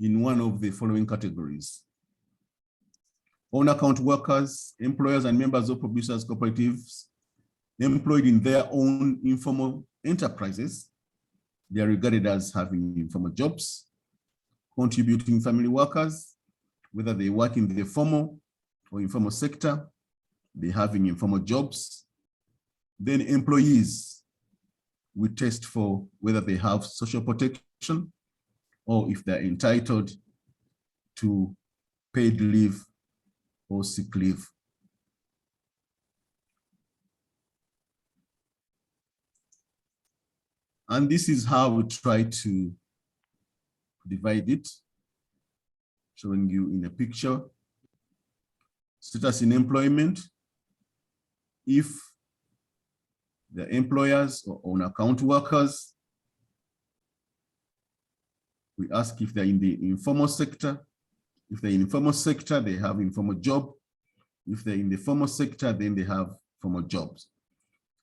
in one of the following categories: own account workers, employers and members of producers cooperatives employed in their own informal enterprises. They are regarded as having informal jobs. Contributing family workers, whether they work in the formal or informal sector, they having informal jobs. Then employees, we test for whether they have social protection or if they're entitled to paid leave or sick leave. And this is how we try to divide it, showing you in a picture. Status in employment, if the employers or own account workers, we ask if they're in the informal sector. If they're in the informal sector, they have informal job. If they're in the formal sector, then they have formal jobs.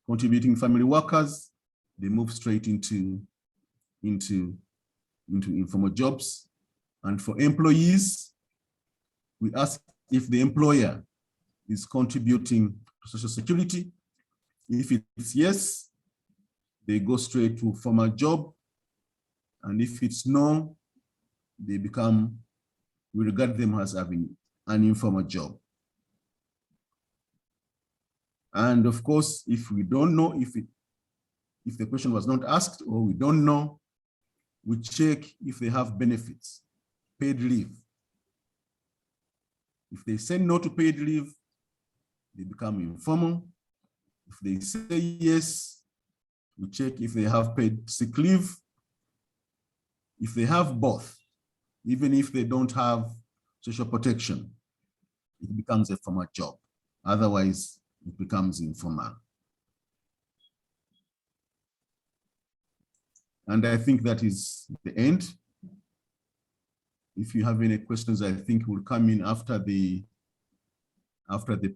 Contributing family workers, they move straight into informal jobs. And for employees, we ask if the employer is contributing to Social Security. If it's yes, they go straight to formal job. And if it's no, we regard them as having an informal job. And of course, if we don't know, if the question was not asked or we don't know, we check if they have benefits, paid leave. If they say no to paid leave, they become informal. If they say yes, we check if they have paid sick leave. If they have both, even if they don't have social protection, it becomes a formal job. Otherwise, it becomes informal. And I think that is the end. If you have any questions, I think will come in after the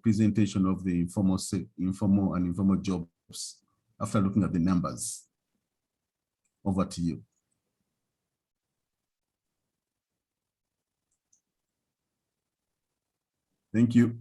presentation of the informal and informal jobs, after looking at the numbers. Over to you. Thank you.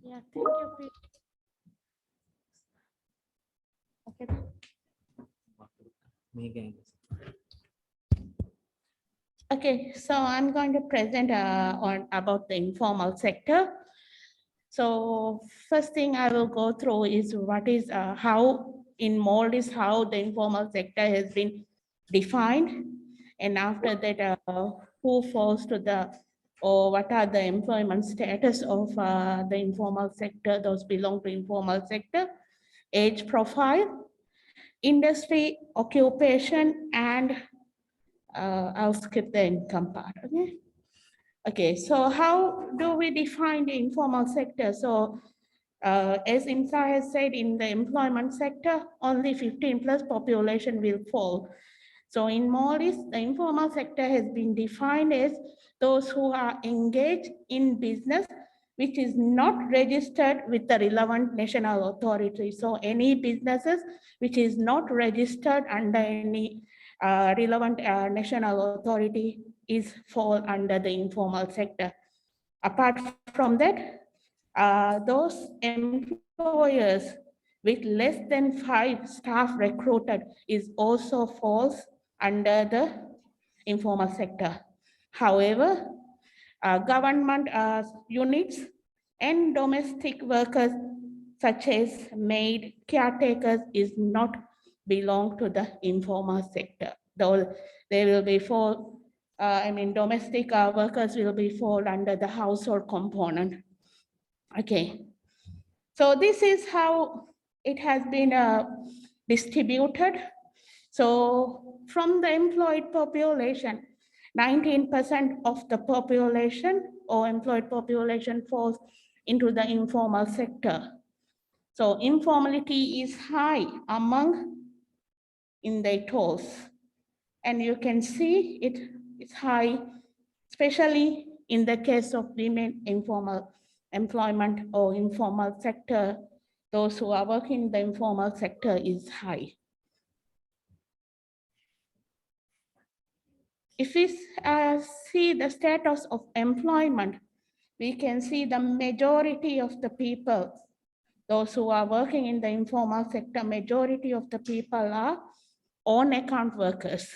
Yeah, thank you. Pete. Okay. Okay, so I'm going to present on about the informal sector. So first thing I will go through is what is how in MOLD is how the informal sector has been defined, and after that who falls to the or what are the employment status of the informal sector, those belong to informal sector, age profile, industry, occupation, and I'll skip the income part, okay? Okay, so how do we define the informal sector? So as IMSA has said, in the employment sector, only 15 plus population will fall. So in Maldives, the informal sector has been defined as those who are engaged in business which is not registered with the relevant national authority. So any businesses which is not registered under any relevant national authority is fall under the informal sector. Apart from that, those employers with less than 5 staff recruited is also falls under the informal sector. However, government units and domestic workers such as maid, caretakers is not belong to the informal sector. Though they will be fall, domestic workers will be fall under the household component. Okay, so this is how it has been distributed. So from the employed population, 19% of the population or employed population falls into the informal sector. So informality is high among individuals. And you can see it is high, especially in the case of women informal employment or informal sector. Those who are working in the informal sector is high. If we see the status of employment, we can see the majority of the people, those who are working in the informal sector, majority of the people are on account workers.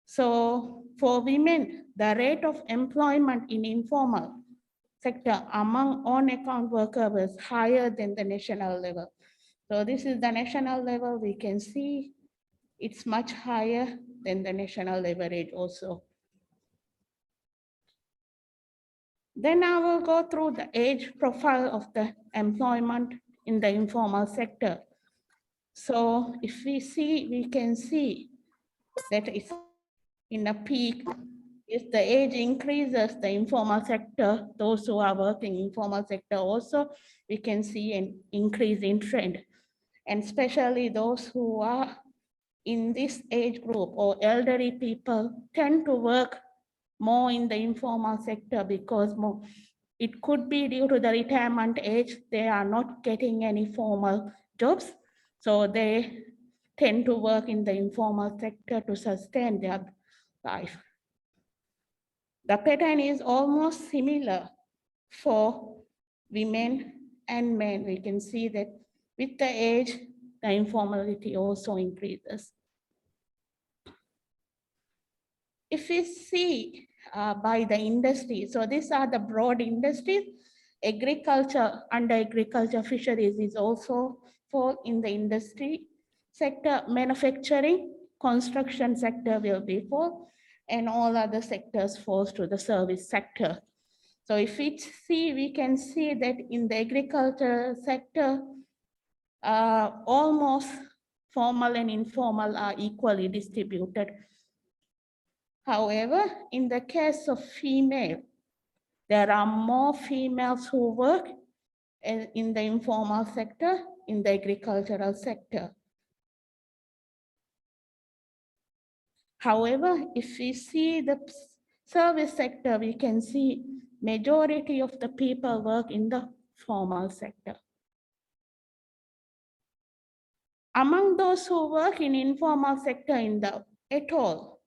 So for women, the rate of employment in informal sector among on account workers was higher than the national level. So this is the national level. We can see it's much higher than the national average also. Then I will go through the age profile of the employment in the informal sector. So if we can see that it's in a peak. If the age increases, the informal sector, those who are working in informal sector also, we can see an increase in trend. And especially those who are in this age group or elderly people tend to work more in the informal sector because it could be due to the retirement age, they are not getting any formal jobs. So they tend to work in the informal sector to sustain their life. The pattern is almost similar for women and men. We can see that with the age, the informality also increases. If we see by the industry, so these are the broad industries. Agriculture, under agriculture, fisheries is also fall in the industry sector. Manufacturing, construction sector will be fall, and all other sectors falls to the service sector. So if we can see that in the agriculture sector, almost formal and informal are equally distributed. However, in the case of female, there are more females who work in the informal sector, in the agricultural sector. However, if we see the service sector, we can see majority of the people work in the formal sector. Among those who work in informal sector in the atoll,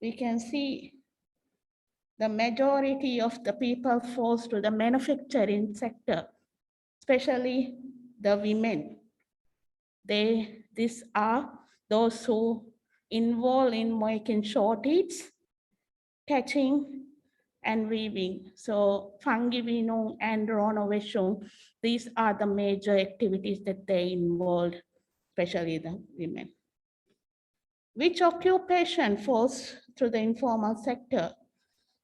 we can see the majority of the people falls to the manufacturing sector, especially the women. These are those who involved in making shorties, catching, and weaving. So Fangivinung and renovation, these are the major activities that they involved, especially the women. Which occupation falls to the informal sector?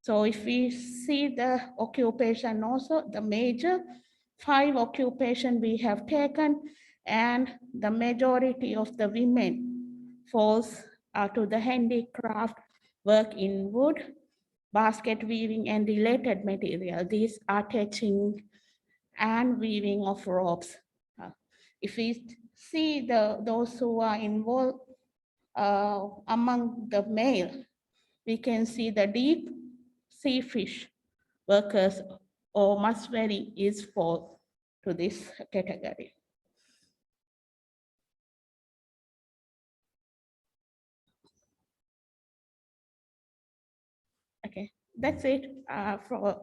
So if we see the occupation also, the major 5 occupation we have taken, and the majority of the women falls to the handicraft, work in wood, basket weaving and related material. These are catching and weaving of ropes. If we see those who are involved among the male, we can see the deep sea fish workers or Maswari is fall to this category. Okay, that's it for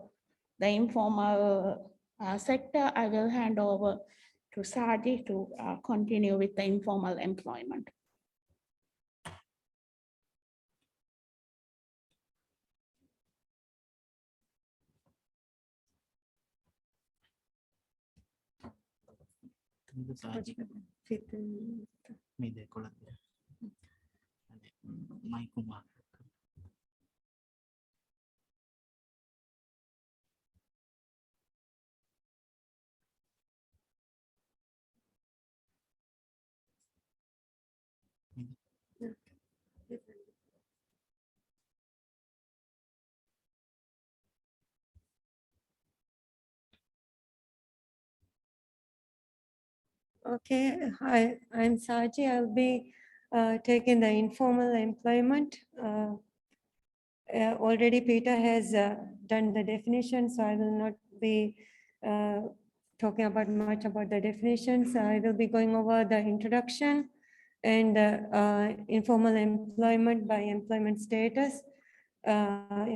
the informal sector. I will hand over to Saji to continue with the informal employment. మీదే కొలది అదే mic mark Okay, hi, I'm Saji. I'll be taking the informal employment. Already Peter has done the definition, so I will not be talking about much about the definitions. I will be going over the introduction and informal employment by employment status,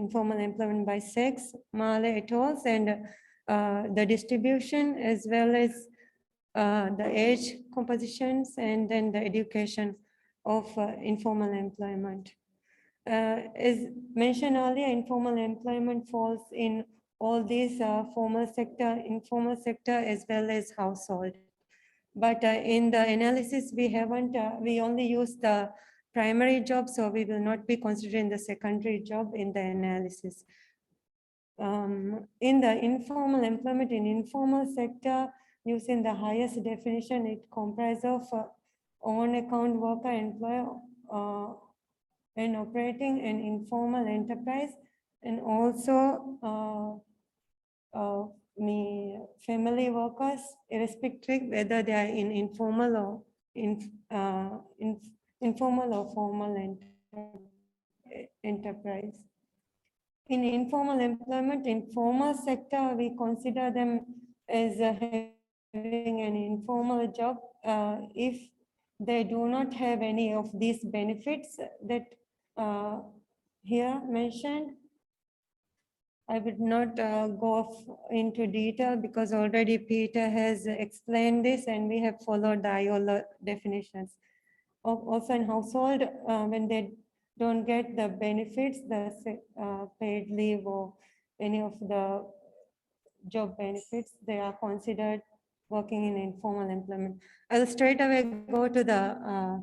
informal employment by sex, Male et al., and the distribution as well as the age compositions and then the education of informal employment. As mentioned earlier, informal employment falls in all these formal sector, informal sector, as well as household. But in the analysis, we haven't, we only use the primary job, so we will not be considering the secondary job in the analysis. In the informal employment, in informal sector, using the highest definition, it comprises of own account worker, employer, and operating an informal enterprise, and also family workers, irrespective whether they are in informal or informal or formal enterprise. In informal employment, in formal sector, we consider them as having an informal job if they do not have any of these benefits that here mentioned. I would not go into detail because already Peter has explained this and we have followed the IOLA definitions. Also in household, when they don't get the benefits, the paid leave or any of the job benefits, they are considered working in informal employment. I'll straight away go to the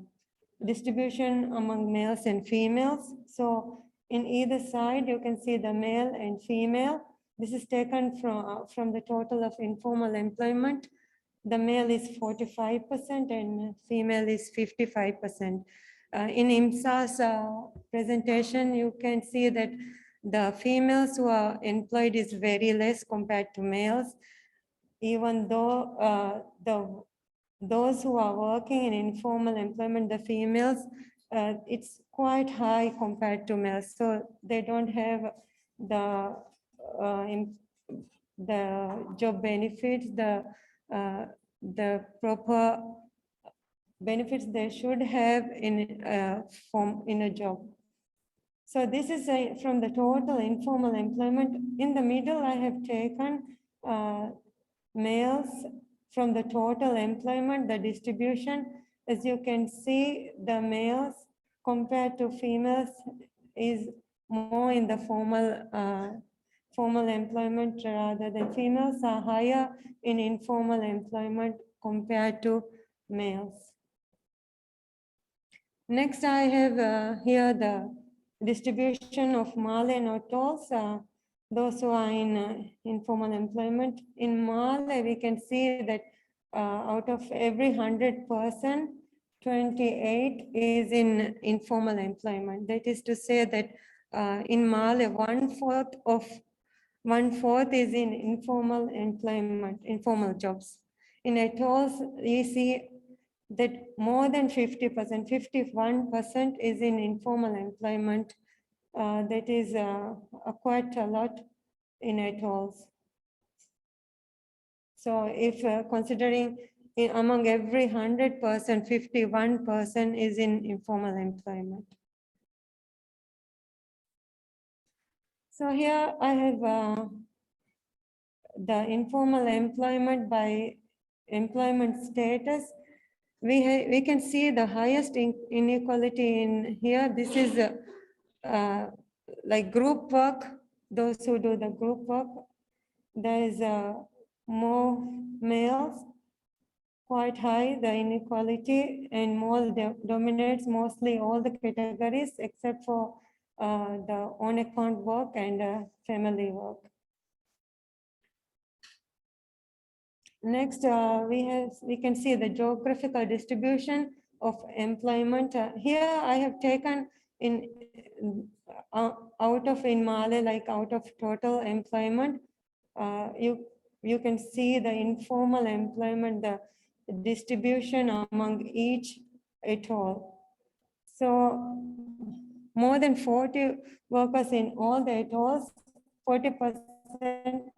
distribution among males and females. So in either side, you can see the male and female. This is taken from the total of informal employment. The male is 45% and female is 55%. In IMSA's presentation, you can see that the females who are employed is very less compared to males, even though those who are working in informal employment, the females, it's quite high compared to males. So they don't have the job benefits, the proper benefits they should have in a job. So this is from the total informal employment. In the middle, I have taken males from the total employment, the distribution. As you can see, the males compared to females is more in the formal employment rather than females are higher in informal employment compared to males. Next, I have here the distribution of Male and atolls, those who are in informal employment. In Male, we can see that out of every 100%, 28 is in informal employment. That is to say that in Male, 1/4 is in informal employment, informal jobs. In atolls, we see that more than 50%, 51% is in informal employment. That is quite a lot in atolls. So if considering among every 100%, 51% is in informal employment. So here I have the informal employment by employment status. We can see the highest inequality in here. This is like group work, those who do the group work. There is more males, quite high, the inequality, and more dominates mostly all the categories except for the own account work and family work. Next, we can see the geographical distribution of employment. Here I have taken out of in Male, like out of total employment, you can see the informal employment, the distribution among each atoll. So more than 40 workers in all the atolls, 40%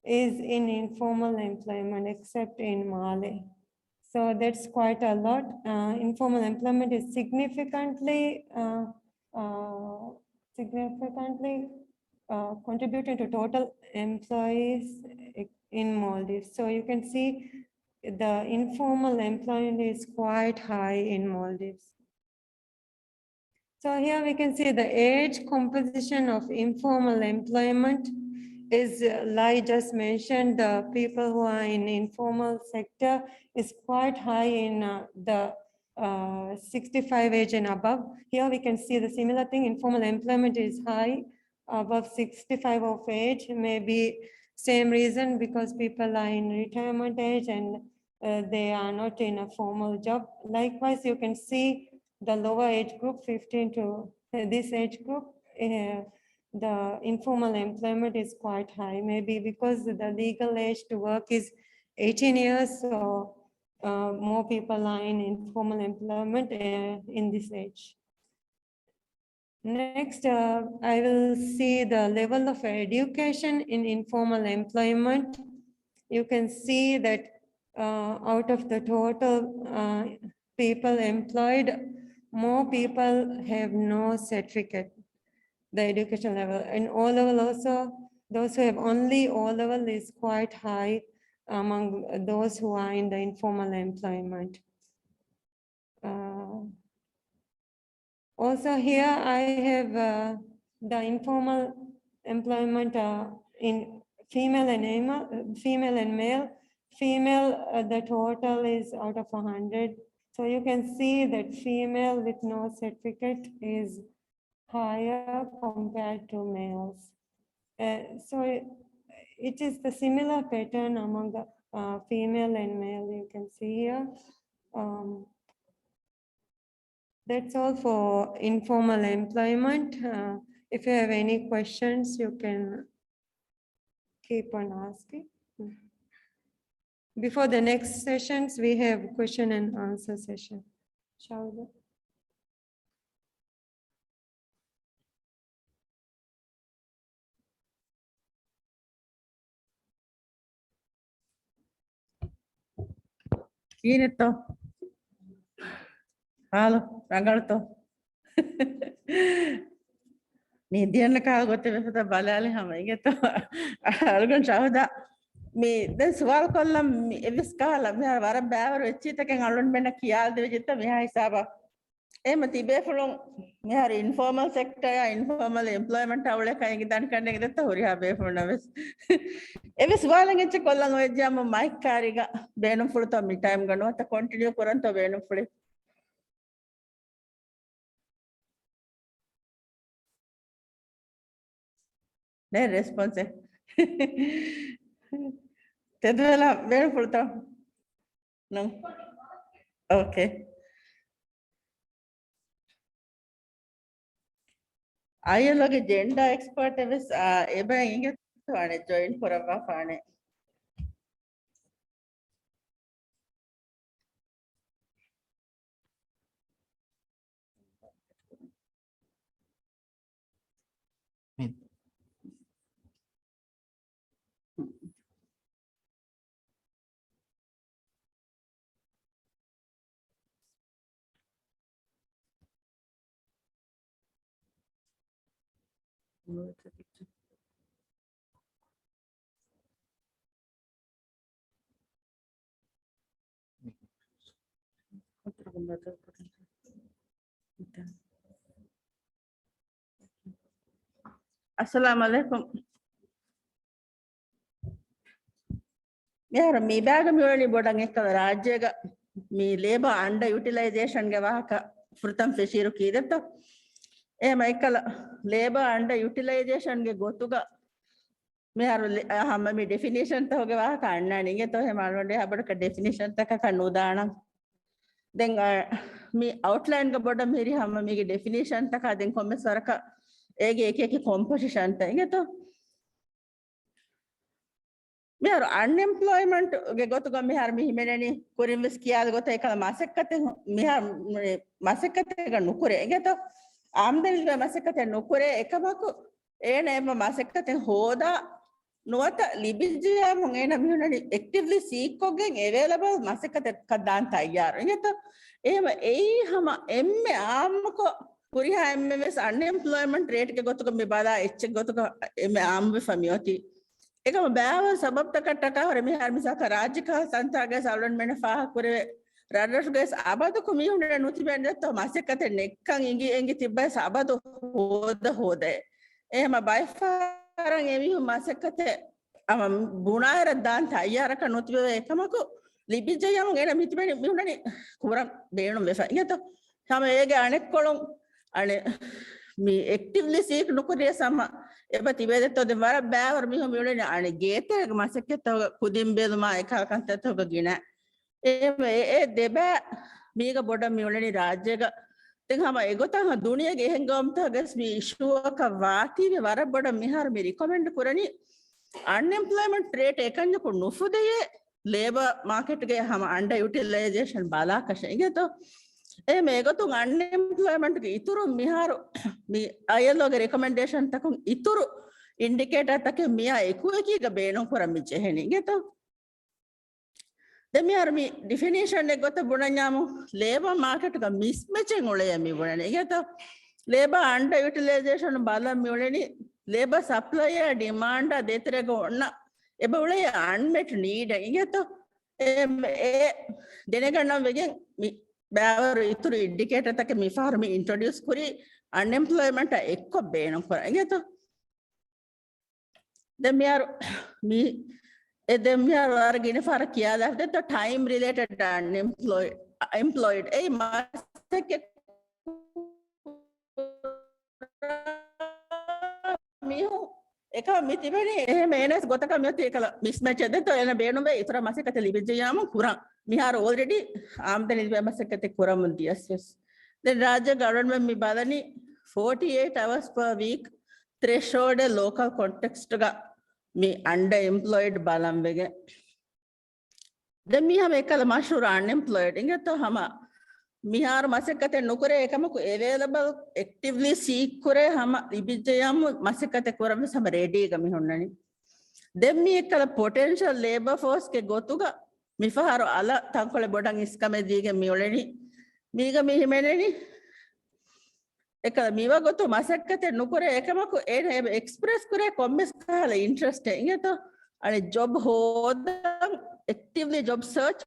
is in informal employment except in Male. So that's quite a lot. Informal employment is significantly contributing to total employees in Maldives. So you can see the informal employment is quite high in Maldives. So here we can see the age composition of informal employment. As Lai just mentioned, the people who are in informal sector is quite high in the 65 age and above. Here we can see the similar thing. Informal employment is high above 65 of age, maybe same reason because people are in retirement age and they are not in a formal job. Likewise, you can see the lower age group, 15 to this age group, the informal employment is quite high, maybe because the legal age to work is 18 years, so more people are in informal employment in this age. Next, I will see the level of education in informal employment. You can see that out of the total people employed, more people have no certificate, the education level. And O level also, those who have only O level is quite high among those who are in the informal employment. Also here I have the informal employment in female and male. Female, the total is out of 100. So you can see that female with no certificate is higher compared to males. So it is the similar pattern among the female and male you can see here. That's all for informal employment. If you have any questions, you can keep on asking. Before the next sessions, we have question and answer session. Shall we? Kiinetto. Halo, rangalto. Ni diyan nakagote befata balale hamageto. Algon shauda. Me den swal kollam evis kala me vara baver vechita ken alon menna kiyal de vejita me hisaba. Ehma tibe fulon me har informal sector ya informal employment awle kayen dan kanne gedetta hori ha be fulon aves. Evis walan eche kollan ojjama mic kariga benum fulto mi time gano ta continue koranto benum fule. Ne response. Tedvela benum fulto. No. Okay. Ayologe gender expert evis eba inge fane join korava fane. Assalamualaikum. Yara me bag me wali bodang ekkada rajyaga me labor under utilization ge wahaka frutam feshiru kidetto ehma ekkala labor under utilization ge gotuga me har hamma me definition ta hoge wahaka anna ninge to he malwande habadaka definition ta ka kanudana den me outline ge boda meri hamma me ge definition ta ka den komme saraka ege ekeke composition ta inge to me har unemployment ge gotuga me har me himeneni kurinves kiyal gota ekala masekkate me har masekkate ga nukure ege to amdani ge masekkate nukure ekamaku ena ema masekkate hoda nuwata libijya mun ena mihunani actively seek kogen available masekkate kadan tayyar ege to ema ei hama emme ammako kuriha emme ves unemployment rate ge gotuga me bada ech gotuga emme ambe famioti ekam baawa sabab taka hore me har misaka rajika santaga salon mena fa kure radar ges abadu ko mi hunde nuti bende to masekate nekkan ingi engi tibba sabadu hoda ehma by far අරන් එමිහු මාසෙකතේ බුණායර දාන් තයාරක නොතිබේ එකමකු ලිබිජයම ගෙන මිතිබෙන මිහුණනි කුරම් බේණුම් වෙෆා ඉගත තම ඒගේ අනෙක් කොළොම් අනේ මේ actually Sikh නොකරිය සම එබ තිබෙදෙතොද වර බෑවර මිහු මිහුණනි අනේ ගේතේක මාසෙකත කුදින් බේලුමා එකකන්තතොක ගින ඒ දෙබෑ මේක බොඩ මිහුණනි රාජ්‍යක තින් හම එගොතන් දුනියගේ එහෙංගොම්ත ගස් මේ ඉෂුවක වාතිවේ වර බොඩ මිහාර මේ රිකමෙන්ඩ් කරණි අන්එම්ප්ලොයමන්ට් රේට් එකන්නකු නුෆුදයේ ලේබර් මාකට්ගේ හම අන්ඩර් යුටිලයිසේෂන් බලාකෂ ඉගතෝ ඒ මේගොතුන් අන්එම්ප්ලොයමන්ට්ගේ ඉතුරු මිහාරු මේ අයලෝගේ රෙකමෙන්ඩේෂන් තකුන් ඉතුරු ඉන්ඩිකේටර් තකේ මියා එකුවකීග බේනෝ කරමි ජෙහෙනි ඉගතෝ දෙමිහාර මේ ඩිෆිනිෂන් එක ගොත බුණඤාමු ලේබර් මාකට්ක මිස්මැචින් උලේ මි බුණනේ ඉගතෝ ලේබර් අන්ඩර් යුටිලයිසේෂන් බලා මි උලේනි labor supplier demand දෙතරක ඔන්න එබවලේ unmet need ඉගත දෙනගන්නම් වෙගෙන් බෑවර ඉතුරු ඉන්ඩිකේටර් තක මිෆාරම ඉන්ට්‍රොඩියුස් කුරි unemployment එක්ක බේන කර ඉගත දෙමියර මේ එදෙමියර වර්ගින ෆර කියා දැක්ද time related unemployed ඒ මාසෙක මිහු එක මිතිබෙනි එහෙම එනස් ගොතක මෙත එකල මිස්මැච් එද එන බේනුඹේ ඉතර මාසෙකට ලිබිජයාම කුරන් මිහාර already ආම්දනි මාසෙකට කුරම් දියස් then Raja government mi badani 48 hours per week threshold local context ga mi underemployed balam wege then mi hama ekala mashura unemployed ingatto hama මිහාර මසකත නොකරේ එකමක available actively seek කරේ හැම ඉබිජයම් මසකත කරම සම රෙඩි ගමි හොන්නනි දෙම්මි එකල potential labor force ke ගොතුග මිෆහර අල තංකොල බොඩන් ඉස්කම දීගේ මියොලෙනි මීග මිහිමෙනනි එකල මිව ගොතු මසකත නොකරේ එකමක ඒ express කරේ කොම්මස් කාල interest එකත අනේ job හොද actively job search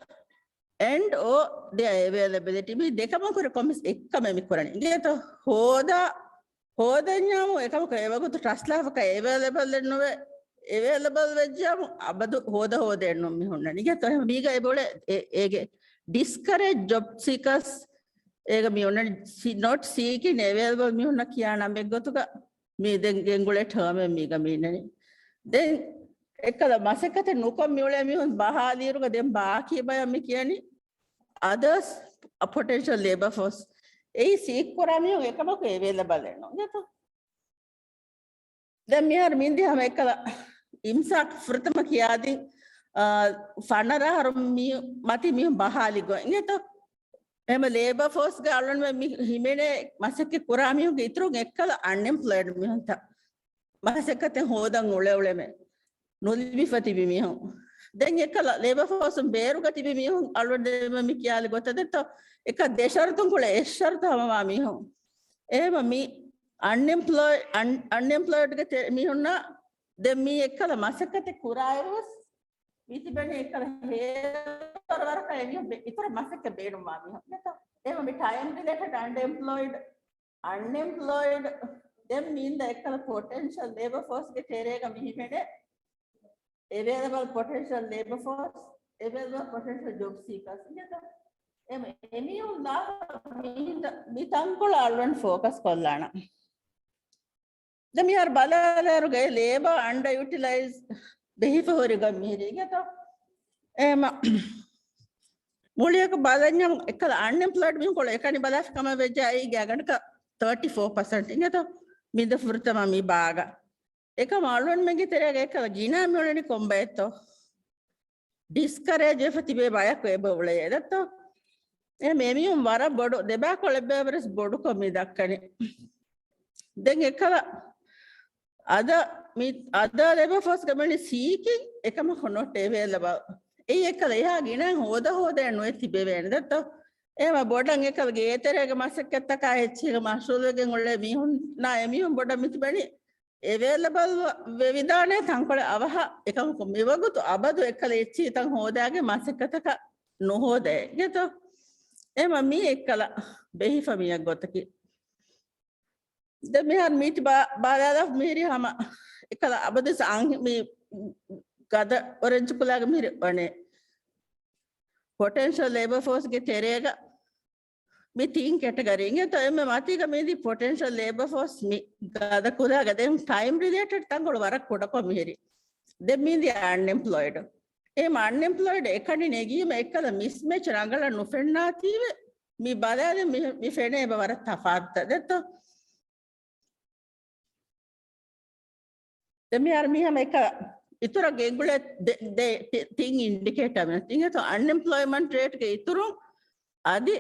and or their availability me dekama kore commerce ekkama me korani ingeto hoda nyamu ekama ko ewagotu trust la ka available nove available vejjamu abadu hoda enno me honnani ingeto miga ebole ege discourage job seekers ega me honnani not seeking available me honna kiyana me gotuka me den gengule term miga me nani then එකල මසකත නොකම් මියුලේ මිහුන් බහාදීරුක දෙම් බාකී බය මි කියන්නේ others a potential labor force A Sikh කරාමියෝ එකමක available වෙනවා නේද දැන් මිහාර මින්දි හැම එකල ඉම්සක් ෆෘතම කියාදී ෆනරහර මි මති මි බහාලි ගෝ නේද එම labor force ගේ අලුන් මි හිමනේ මසකේ කරාමියෝ ගේ ඉතුරු එකල unemployed මිහුන් තා මසකත හොදන් උලෙ මේ නොලිබි ෆතිබි මිහුන් දැන් එකල labor force බේරු ගතිබි මිහුන් අලුඩෙම මි කියාලි ගොතද තෝ එක දේශරතුන් කුල එශරතම මිහුන් එහෙම මි unemployed ගේ මිහුන්නා දැන් මි එකල මසකත කුරායවස් විතිබනේ එකල හේතරවරක එනිය ඉතර මසක බේරු මා මිහුන් නේද එහෙම මි time related unemployed දැන් මි ඉන්න එකල potential labor force ගේ තේරේක මිහිමනේ available potential labor force, available potential job seekers. Me thankful alone focus kollana. The mere balaruga labor underutilized behavior miri geto. Muliak balanyam ekal unemployed me kola ekani balaf kama veja I gaganka 34% ingeto me the furtama mi baga. එක මාළුවන් මගේ තරග එකල ගිනා මෙවලනි කොම්බයතෝ discourage ෆතිබේ බයක් වෙබ උලේ දත්තෝ මෙමියුම් වර බොඩු දෙබා කොලබ්බවරස් බොඩු කොමි දක්කනේ දැන් එකල අද labour force ගමනේ සීකින් එකම කොනොට් available ඒ එකල එහා ගිනන් හොද නොයි තිබේ වෙන දත්තෝ එහෙම බොඩන් එකල ගේ තරග මාසෙකට කා එච්චික මාසුලගෙන් උලේ මිහුන් නා එමියුම් බොඩ මිතිබනි available විවිධානේ තංකොල අවහ එකම මෙවගුතු අබදු එකල එච්චි තං හොදාගේ මාසෙකතක නොහොදේ ගත එම මී එකල බෙහිෆමියක් ගොතකි දෙමිහන් මීටි බාලාලා මීරි හම එකල අබදෙස මේ ගද ඔරෙන්ජ් කුලාග මිර වනේ potential labor force ගේ තෙරේග මේ තීන් කැටගරි ඉංග તો එම මතික මේදී potential labor force මේ ගද කුලාග දෙම් time related තංගොල වරක් කොටකො මිහෙරි දෙම් මීදී unemployed ඒ unemployed එකනි නෙගීම එකල mismatch රංගල නොෆෙන්නා තීවේ මේ බදාද මේ ෆෙනේ බවර තෆාත් දෙත දෙමි අර මිහම එක ඉතුරු ගෙගුල de thing indicator men thing to unemployment rate ke ituru adi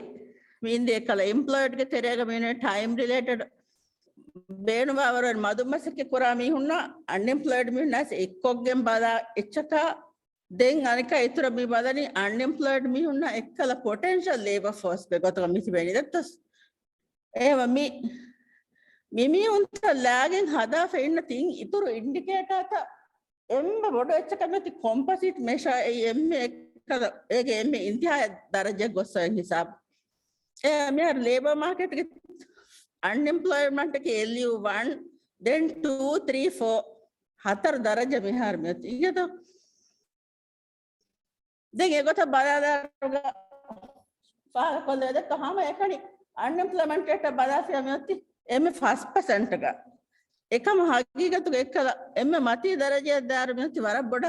minde ekala employed ke terega mene time related beenuwa avaran madumasake kurami hunna unemployed minnas ekkoggen bada echaka den anika ituru mi badani unemployed mi hunna ekkala potential labor force be gotoga misi beni dattas eva mi unta lagen hada feinna thing ituru indicator ta එම්ම බොඩ එච්ච කැමති කොම්පොසිට් measure එම් එකද ඒක එම් ඉන්තිහා දරජ ගොස්සෙන් හිසාබ් මේ labour market එක අන්එම්ප්ලොයමන්ට් එක LU1 then 2 3 4 හතර දරජ මෙහාර මෙත් ඊගත දැන් ඒකට බදාදාරුග පාර කොල්ලද තහම එකනි අන්එම්ප්ලොයමන්ට් එක බදාසිය මෙත් එම් 5% එක එකම හගීගතු එක්කල එම මතී දරජය ධාරමති වර බොඩ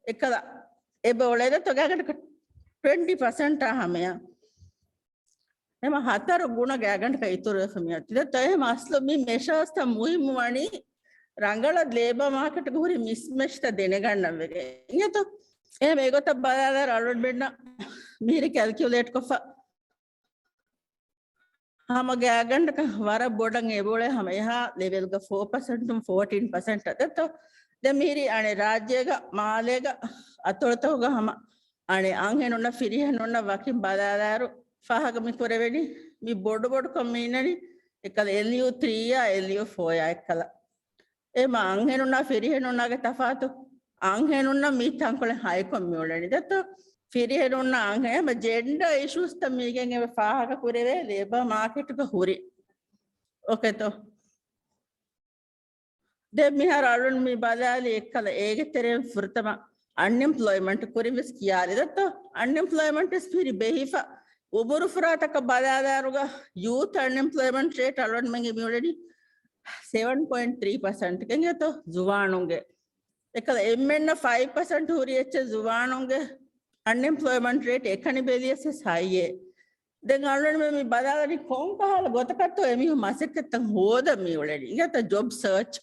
එකල එබ ඔලේද තොගකට 20% හමය එම හතර ගුණ ගෑගන්ට ඉතුරු සමියතිද තොය මස්ලොමි මේශස්ත මුහිම වනි රංගල ලේබ මාකට ගුරි මිස්මෂ්ත දෙනගන්නම් වගේ ඉගතු එ මේගොත බදාදර අලුත් බෙන්න මිහිරි කැල්කියුලේට් කොෆ हम गैगंड का वारा बोर्डंग ए बोले हम यहाँ लेवल का 4% to 14% अते तो दे मेरी आने राज्य का माले का अतोड़ तो होगा हम आने आंगे नोना फिरी है नोना वाकी बादादारो फाहा कमी करे वेनी मी बोर्ड कमीनरी एकल LU3 या LU4 या एकल ए मांगे नोना फिरी है नोना के तफातो आंगे नोना मी थांकोले हाई कम्युनिटी दे तो फिर है रोना आंग है मैं जेंडर इश्यूज तब मिलेंगे मैं फाहा का पूरे वे लेबर मार्केट का हुरी ओके तो देव मिहार आलून मी बाजाली एक कल एक तेरे फुर्तमा अनएम्प्लॉयमेंट कुरी मिस किया ले तो अनएम्प्लॉयमेंट इस फिर बेहिफा उबुरु फुराता का बाजादारुगा यूथ अनएम्प्लॉयमेंट रेट आलून मंगे मिलेनी 7.3% कहेंगे तो जुवान होंगे एक कल एमएन 5% हुरी अच्छे जुवान होंगे unemployment rate ekani beliyase saye den already me badagani kon kahala gotakatto emi masekketan hoda me oledi igata job search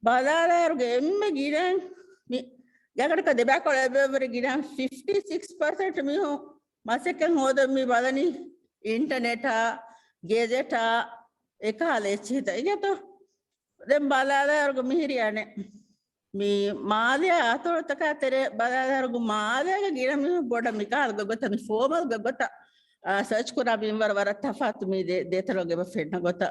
badalaruge emme giran me yagadaka debakol every giran 56% me ho masekken hoda me badani internet ha gadget ha ekale chita igato den badalaruge mihiriyane मी माले आतोड़ तक तेरे बदादार गु माले का गिरा में बोड़ा मिकाल गगोता मी formal गगोता search करा बिंबर वरा तफा तुम्ही देते लोगे बफेट ना गोता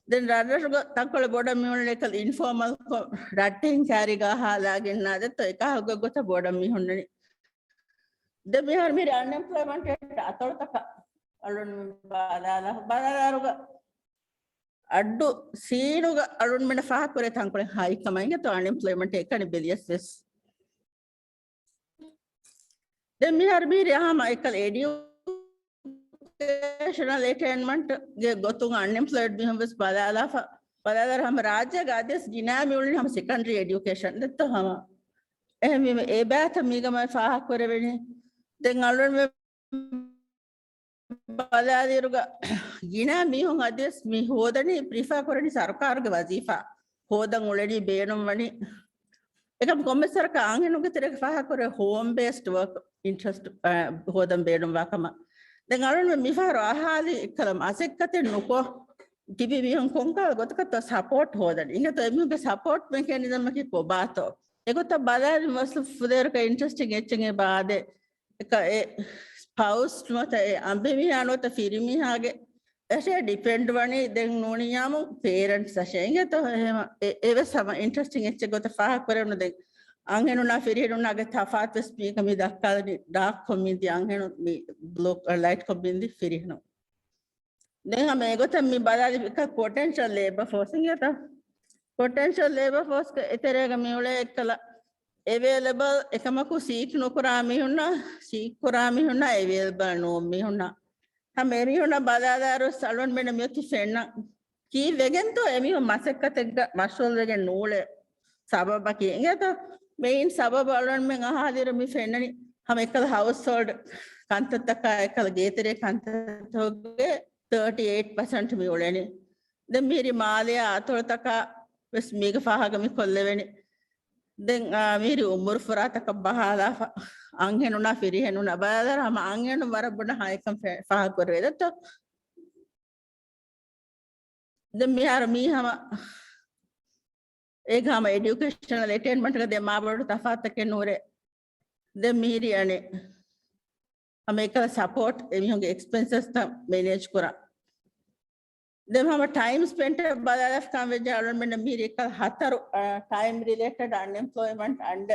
देन राडर गो तंकोले बोड़ा मी उन्हें कल इनफॉर्मल को राटिंग कैरी का हाल आगे ना दे तो एक हाल गगोता बोड़ा मी उन्हें दे बिहार में अनएम्प्लॉयमेंट रेट आतोड़ तक अरुण बदादार गो अड्डू सीनुगा अरुण में फाहा करे थांकोले हाई कमाएंगे तो अनएम्प्लॉयमेंट एकनी बेलियस दे मिहर भी यहाँ माइकल एजुकेशनल अटेनमेंट गे गोतुंग अनएम्प्लॉयड भी हम बस बदादर हम राज्य गादेस जिना में उन्हें हम सेकेंडरी एजुकेशन देते हम ए बात मीगा मैं फाहा करे बेने देंगालुन में බලාදරුග ගිනා මිහුන් අදස් මි හෝදනි ප්‍රිෆා කරනි සරකාරගේ වසීෆා හෝදන් උලෙනි බේනම් වනි එකම් කොම්මසරක ආංගෙනුගේ තරක ෆාහ කර හෝම් බේස්ඩ් වර්ක් ඉන්ටරෙස්ට් හෝදන් බේනම් වකම දැන් අරන් මිෆාර ආහාලි එකලම් අසෙක්කතේ නොකෝ තිබි මිහුන් කොංකල් ගොතකත සපෝට් හෝදනි ඉංගත එමුගේ සපෝට් මෙකැනිසම් එකේ කොබාතෝ ඒකත බලාදි මස්ල ෆුදේරක ඉන්ටරෙස්ටිං එච්චගේ බාදේ එක house mata ambe mi anota firi mi hage ese depend wani den noniyamu parents ashenga to eva sama interesting eche gota faha korena den angenu na firi na ge tafat speak mi dakkala dark community angenu mi block light community firi no den ame gota mi balali ka potential labor force ngeta potential labor force ka eterega miule ekkala available ekamaku seek nukura mihunna seek kura mihunna available no mihunna ha me mihunna badadaru salon mena miyoti fenna ki vegento emihu masekkategga mashol vegen nule sababa ki ingeto main sababa alon men ahadiru mi fennani ha ekkala household kantataka ekkala getere kantatogge 38% miuleni den miri maaliya atoltaka wes miga fahagami kolleveni den miri umur furataka bahala angenuna firihenuna badar hama angenu marabuna haikam faha korveda to den mihar mi hama ek hama educational attainment ka de maabadu tafatta ke nure den miri ane hama ekala support emihunge expenses ta manage kura then have a time spent badalaf kam vejalan men miri ekal hataru time related unemployment and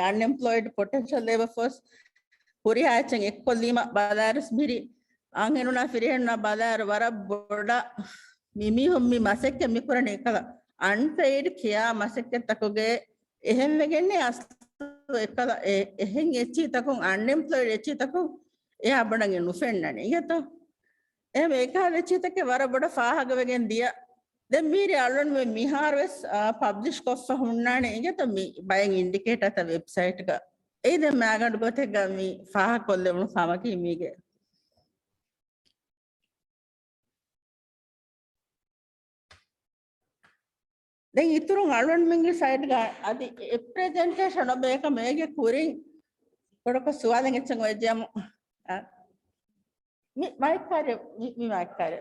unemployed potential labor force puri hacheng ekkollima badaris miri angenuna firihenna badar wara boda mimi hommi masekke mikurane ekala unpaid care masekke takoge ehem vegenne astu ekala ehen echi takon unemployed echi takon eha bodange nufennane iyato එහෙම ඒකාල චිතකේ වර බඩ ෆාහගවගෙන් දිය දැන් මීරි අලුන් මේ මිහාරස් publish කොෆ හුන්නානේ ඉගත මි බයෙන් indicator ත website එක ඒ දැන් මාගඩ ගොතේ ගමි ෆාහ කොල්ලෙමුණු සමකී මීගේ දැන් ඉතුරු අලුන් මින්ගේ සයිට් ගා අදි ප්‍රෙසන්ටේෂන් ඔබ එක මේගේ කුරින් පොඩක සුවාලෙන් එච්චන් වෙජ්ජම් mic kare mi mic kare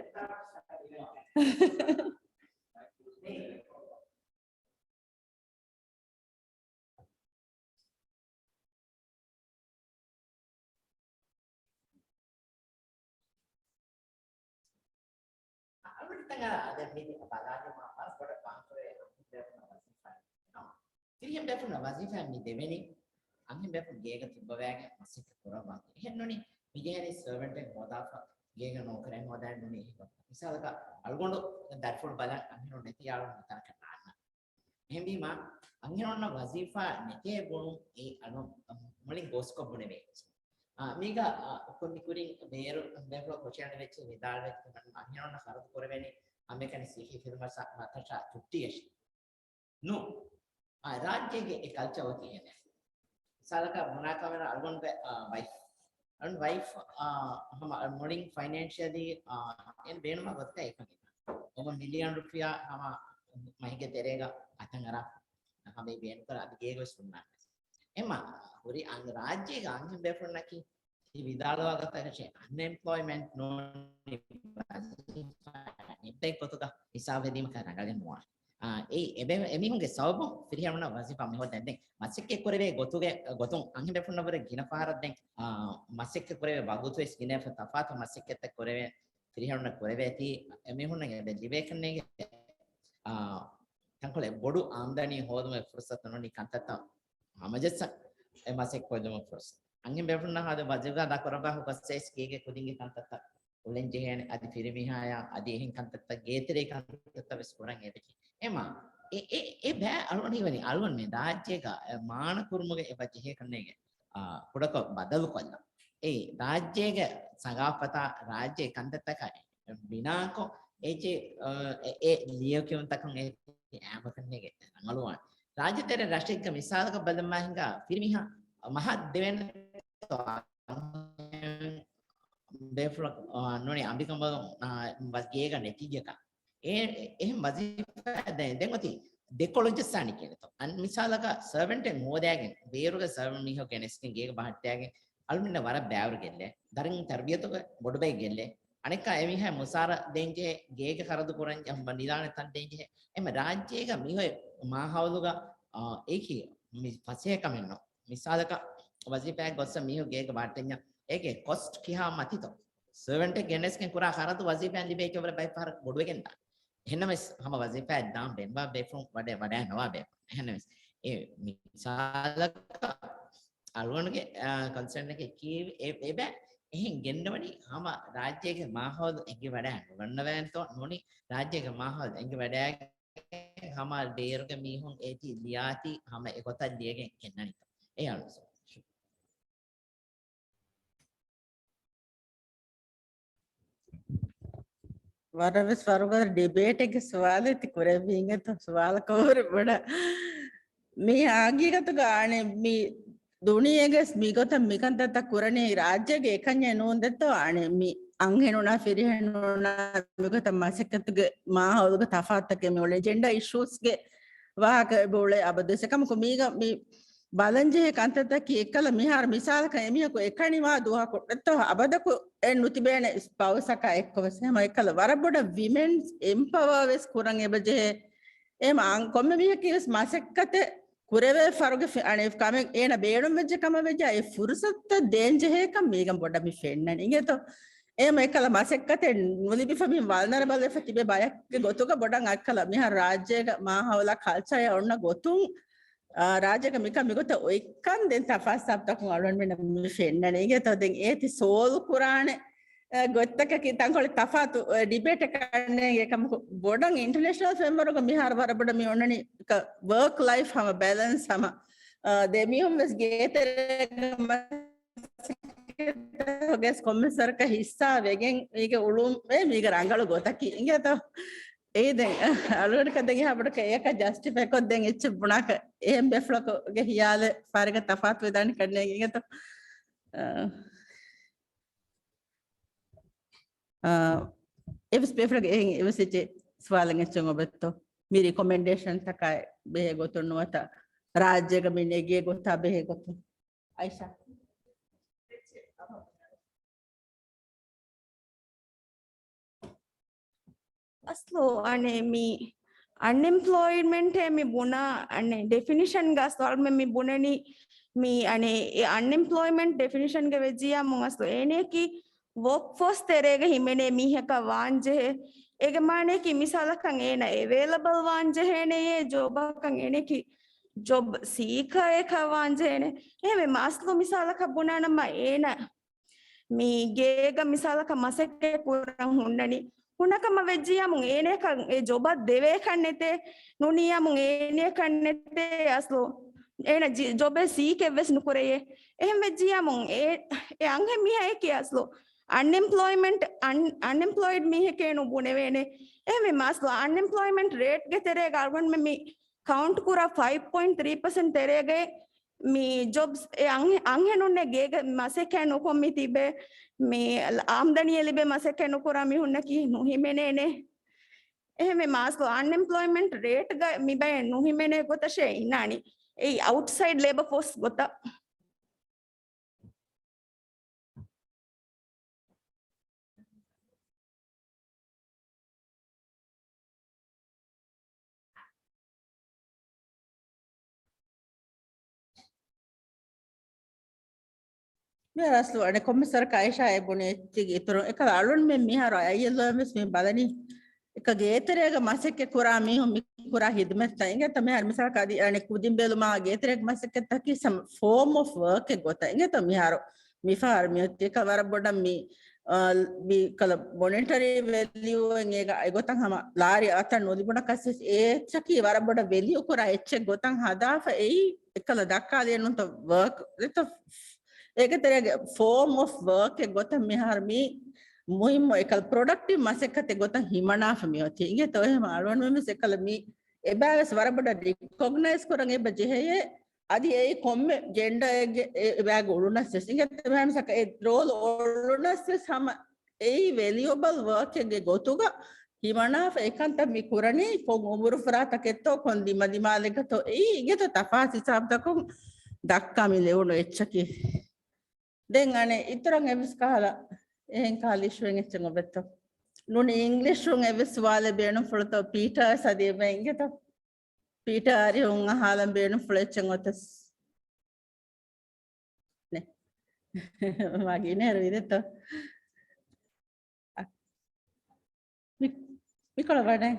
Tiriam defuna wazifa mi deveni angin defun gega tibbawage masik kurama hennoni mijene servant ek modafa gega nokaren modan nuni misalaka algondo darfur bala angin neti yalu tan kanana ehmbima angin onna wazifa nete bonu e anu mulin gosko buneve miga konni kurin beru deflo kochana vechi vidal vechi angin onna harad korveni amekani sihi firmasa matasha tuttiyeshi no राज्य के culture होती है साल का बना का मेरा urban wife हम मॉर्निंग फाइनेंशियली इन बेन में होता है हम मिलियन रुपया हम महीने तेरेगा अतंगरा हमें बेन पर आगे को सुनना है एमा पूरी अंग राज्य का अंग बेफर ना की विदालो आगता है अनएम्प्लॉयमेंट नो निपटे को तो का हिसाब है दी में करना गले मुआ එමිහුන්ගේ සවබ පිරිහමන වසිපා මෙහො දැන් මස්සෙක්කේ කරවේ ගොතුගේ ගොතුන් අංගෙ දෙපුන්නවර ගින පාරක් දැන් මස්සෙක්කේ කරවේ වගුතු ස්කිනේ තපාත මස්සෙක්කෙත් කරවේ පිරිහමන කරවේ ති එමිහුන්ගේ දැන් දිවේකන්නේ තංකොලේ බොඩු ආම්දානි හොදුම ෆුර්සත් නොනි කන්තත අමජස්ස මස්සෙක් කොදම ෆුර්ස අංගෙ දෙපුන්න හද වජිගා දකරබහ කොස්සෙස් කීගේ කුදින්ගේ කන්තත උලෙන් ජෙහන අදි පිරිමිහාය අදි එහෙන් කන්තත ගේතරේ කන්තත වෙස්කොරන් එපචි එමා ඒ බෑ අලුවන් හිවනි අලුවන් මේ රාජ්‍යක මාන කුරුමගේ එපච්චි හේ කන්නේගේ පොඩක බදලු කොල්ල ඒ රාජ්‍යයක සගාපතා රාජ්‍ය කන්දතක බිනාකෝ ඒචේ ඒ ලියකියුන් තකන් ඒ ආමකන්නේගේ අලුවන් රාජ්‍යතර රාष्ट्रिक මිසාලක බදමහින්ගා පිරිමිහා මහ දෙවෙන් දෙෆ්ලොක් නොනේ අම්බිකම්බ වස්ගේක නැතිජක එහෙම වසිෆා දැන් ඔති දෙකොළොන්ච සානි කියනතෝ අන් මිසාලක සර්වන්ට් එක මොදෑගෙන් බේරුක සර්වන්ට් මිහෝ කෙනෙක්ගෙන් ගේක බහට්ටයාගෙන් අල්මින්න වර බෑවර ගෙල්ලේ දරින් තර්බියතක බොඩබයි ගෙල්ලේ අනෙක එමිහ මුසාර දෙන්ජේ ගේක කරදු කරන් යම් නිදාන තන් දෙන්ජේ එම රාජ්‍යයක මිහෝ මාහවලුග ඒකි මි පසේ කමෙන්නෝ මිසාලක වසිෆා ගොස්ස මිහෝ ගේක බහට්ටෙන්ය ඒකේ කොස්ට් කිහා මතිතෝ සර්වන්ට් එක ගෙනෙස්ගෙන් කුරා කරදු වසිෆා ලිබේ කවර බයි පාර බොඩුවෙන් එහෙනම් हम वजीफा दाम बेनबा बेफ्रों वडे वडे नवा बे එහෙනම් ඒ මිසාලක අලුවන්ගේ කන්සර්න් එකේ කී ඒ බෑ එහෙන් ගෙන්නවනි हम රාජ්‍යයේ මාහවල් එගේ වැඩ ගන්න වැන්තෝ නොනි රාජ්‍යයේ මාහවල් එගේ වැඩ hama beeruge mihun eti liati hama ekota liegen ennani e aluso වරවස් වරවර ඩිබේට් එක සවාල ඇති කුරැවීගත සවාල කවර බඩ මේ ආගීගත ගානේ මේ දුනියගෙස් මිගොත මිකන්තත කුරණේ රාජ්‍යගේ එකඤ්ඤ නෝන්දත ආනේ මේ ಅಂಹೆನುನಾ ಫಿರಿಹೆನುನಾ ಮಿಗತ ಮಸಕತ್ಗೆ ಮಾಹೌದುಗ ತಫಾತ್ತಕ್ಕೆ ಮಿ ಜೆಂಡರ್ ಇಶ್ಯೂಸ್ಗೆ ವಾಹಕ ಬೋಳೆ ಅಬದಸಕಮ ಕುಮೀಗ ಮಿ බලංජේ කන්තතකි එකල මිහාර මිසාලක එමියකු එකනිවා දුවා කොට්ට අබදකු එන් නුතිබේන පවසක එක්කවසම එකල වරබොඩ විමෙන්ස් එම්පවර්ස් කුරන් එබජේ එම අං කොම්ම මියකිස් මාසෙක්කත කුරවේ ෆරුගේ අනේ කම එන බේණුම් වෙජ්ජ කම වෙජ්ජ ඒ ෆුර්සත් දෙන්ජේ කම මේගම් බොඩ මි ෆෙන්නන ඉගෙතෝ එම එකල මාසෙක්කත නුලිබි ෆමින් වල්නරබල් එෆතිබේ බයක් ගොතුක බොඩන් අක්කල මිහාර රාජ්‍යක මාහවල කල්චරය ඔන්න ගොතුන් රාජක මික මිගොත ඔයිකන් දෙන් තෆස්සබ්තක් අලුවන් වෙන මිෆෙන්නන ඉගෙතෝ දෙන් ඒති සෝල් කුරානේ ගොත්තක කිතන් කොල තෆාතු ඩිබේට් එකන්නේ එකම බොඩන් ඉන්ටර්නැෂනල් ෆෙම්බරක මිහාර වරබඩ මි ඔන්නනි වර්ක් ලයිෆ් හම බැලන්ස් හම දෙමියුම් වෙස් ගේතරම ගෙස් කොම්මසරක හිස්සා වෙගෙන් මේක උළුම් මේක රංගල ගොතකි ඉගෙතෝ ඒ දැන් අලුවට කදගේ අපිට ඒක ජස්ටිෆයි කොත් දැන් එච්ච බුණාක එහෙම් බෙෆ්ලකගේ හියාල පාරක තෆාත් වේදානි කන්නේ ඉගෙතෝ එවස් බෙෆ්ලක එවසිචේ ස්වාලං එච්චන් ඔබත්තෝ මි රිකමෙන්ඩේෂන් තකයි බෙහෙ ගොතුන්වත රාජ්‍යක මිනේගේ ගොතා බෙහෙ ගොතු අයිෂා aslo ane mi unemployment mi buna ane definition ga solve mi bunani mi ane unemployment definition ga vejiya mun aslo ene ki workforce terega himene mi heka wanje ege mane ki misala kan ena available wanje hene ye job kan ene ki job seeker eka wanje ene ehme maslo misala ka bunana ma ena mi gega misala ka masekke kuran hundani hunakama vejjiya mun ene kan e joba deve kannete nuniya mun ene kannete aslo ena jobe seek evs nukureye ehem vejjiya mun e anghe miha eke aslo unemployed mihe ke no bunevene ehme maslo unemployment rate ge tere garwan me mi count kura 5.3% terege mi jobs e anghe nunne gege maseke no kommi tibe mi amdani elibe maseke no kura mi hunna ki no himene ne ehme maslo unemployment rate ga mi bay no himene gotashe inani ei outside labor force gota Aslo ane komisar kaisha e bune tigi itoro eka alun me miharo ayelo mes me balani eka geeterega masekke kura mi hum kura hidmet tainga tame har misal kadi ane kudin beluma geeterega masekke taki some form of work e gota inga to miharo mi far mi eka war boda mi mi kala monetary value engega egotan hama lari atan nodibuna kasse e chaki war boda value kura etche gotan hadafa ei ekala dakka denun to work eto ඒක තරගේ form of work එක ගොත මෙහරමි මුහිම්ම එකල් productive මාසෙකත ගොත හිමනාෆ මියොති ඉගේ තෝ එහෙම අලුවන් මෙමෙ සකල මි එබෑස් වරබඩ recognize කරන් එබ ජෙහෙය අදි ඒ කොම්මෙ gender එබෑග උළුනස් ඉගේ තමයි සක ඒ role උළුනස් සම ඒ valuable work එක ගොතුග හිමනාෆ ඒකන්ත මි කුරණි කොම් උඹුරු ෆරාත කෙත්තෝ කොන්දි මදිමාලෙකතෝ ඒ ඉගේ තෝ තෆාස් හිසාබ්දකම් දක්කා මි ලෙවුන එච්චකි දැන් අනේ ඉතරන් එවිස් කහලා එහෙන් කාලිෂුවෙන් එච්චන් ඔබෙත්තෝ නුනේ ඉංග්‍රීසි රුන් එවිස් වාලේ බේනු ෆුලතෝ පීටර් සදී බෙන්ගෙතෝ පීටර් හරි උන් අහලම් බේනු ෆුලෙච්චන් ඔතස් නේ මගේ නේ රුවිදතෝ මිකොල වඩේ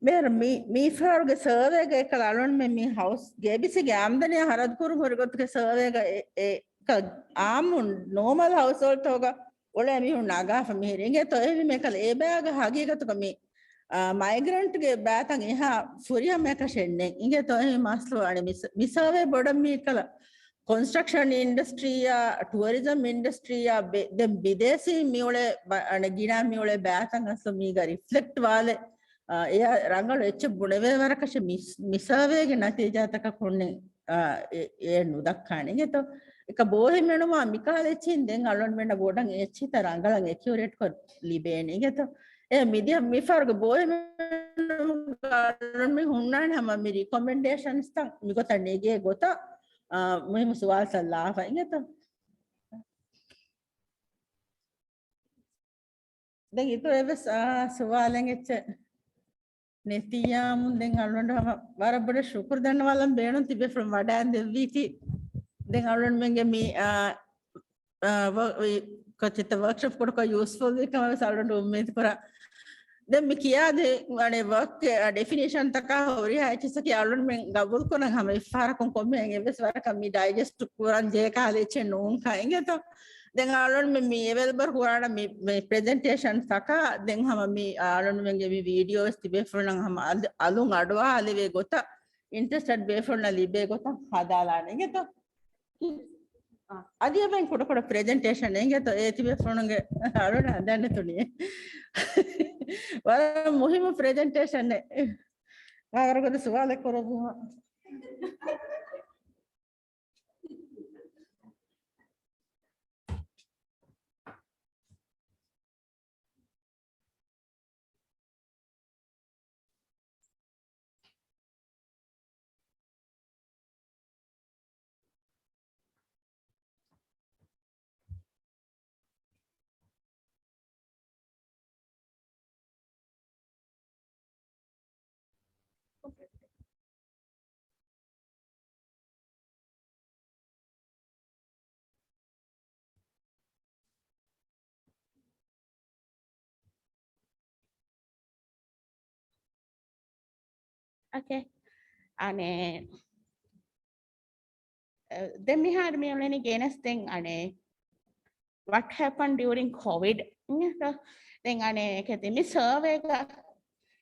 මෙර මීෆාර්ගේ සර්වේග එක අලුන් මේ හවුස් ගෙබිසිගේ ආම්දනය හරද්කුරු හොරගොත්ක සර්වේග ආමුන් නෝමල් හවුස්ෝල්තෝග ඔල මිහුන් නාගාෆ මිහිරගේ තොයවි මේ කළ ඒ බෑග හගීගතුක මේ මයිගරන්ට්ගේ බෑතන් එහා ෆුරියම් එක ෂෙන්නේ ඉගේ තොයහි මස්ලෝ අන මිසාවේ බොඩම් මී කළ construction industry tourism industry the bidesi miole and gina miole batang so miga reflect wale eya rangalu ech bunave warakashe misavege nati jataka konne e nudakkane geto eka bohe menuma mikale chin den alon mena bodan echita rangalan accurate ko libene geto e media mifarge bohe alon me hunnane hama mi recommendations ta migota nege gota मुहिम सवाल सलाह आएंगे तो देखिए तो ये बस सवाल आएंगे चे नेतिया मुंडें आलोंड हम बारा बड़े शुक्र धन्यवाद वाला बेनों तिबे फ्रॉम वाडा देवी थी दें आलोंड में मी कचित वर्कशॉप को का यूज़फुल भी कम बस आलोंड उम्मीद करा then me kiya de ane work definition taka ho ri hai chisa ki alon men gabul ko na hame fara kon ko me nge bes wara kam mi digest kuran je ka le che non khaenge to then alon me mi available kurana me presentation taka then hama mi alon men ge videos tibe furna hama alun adwa aleve gota interested be furna libe gota hadala nge to අදිය බෙන් කොට කොට presentation එකේ તો ඒ තිබේ ෆොනුගේ අරන හදන්න තුනිය වර මුහිම presentation එක ආවරකද සවාල කරගුවා Okay. And then we had me only gainest thing and what happened during COVID. Then I me survey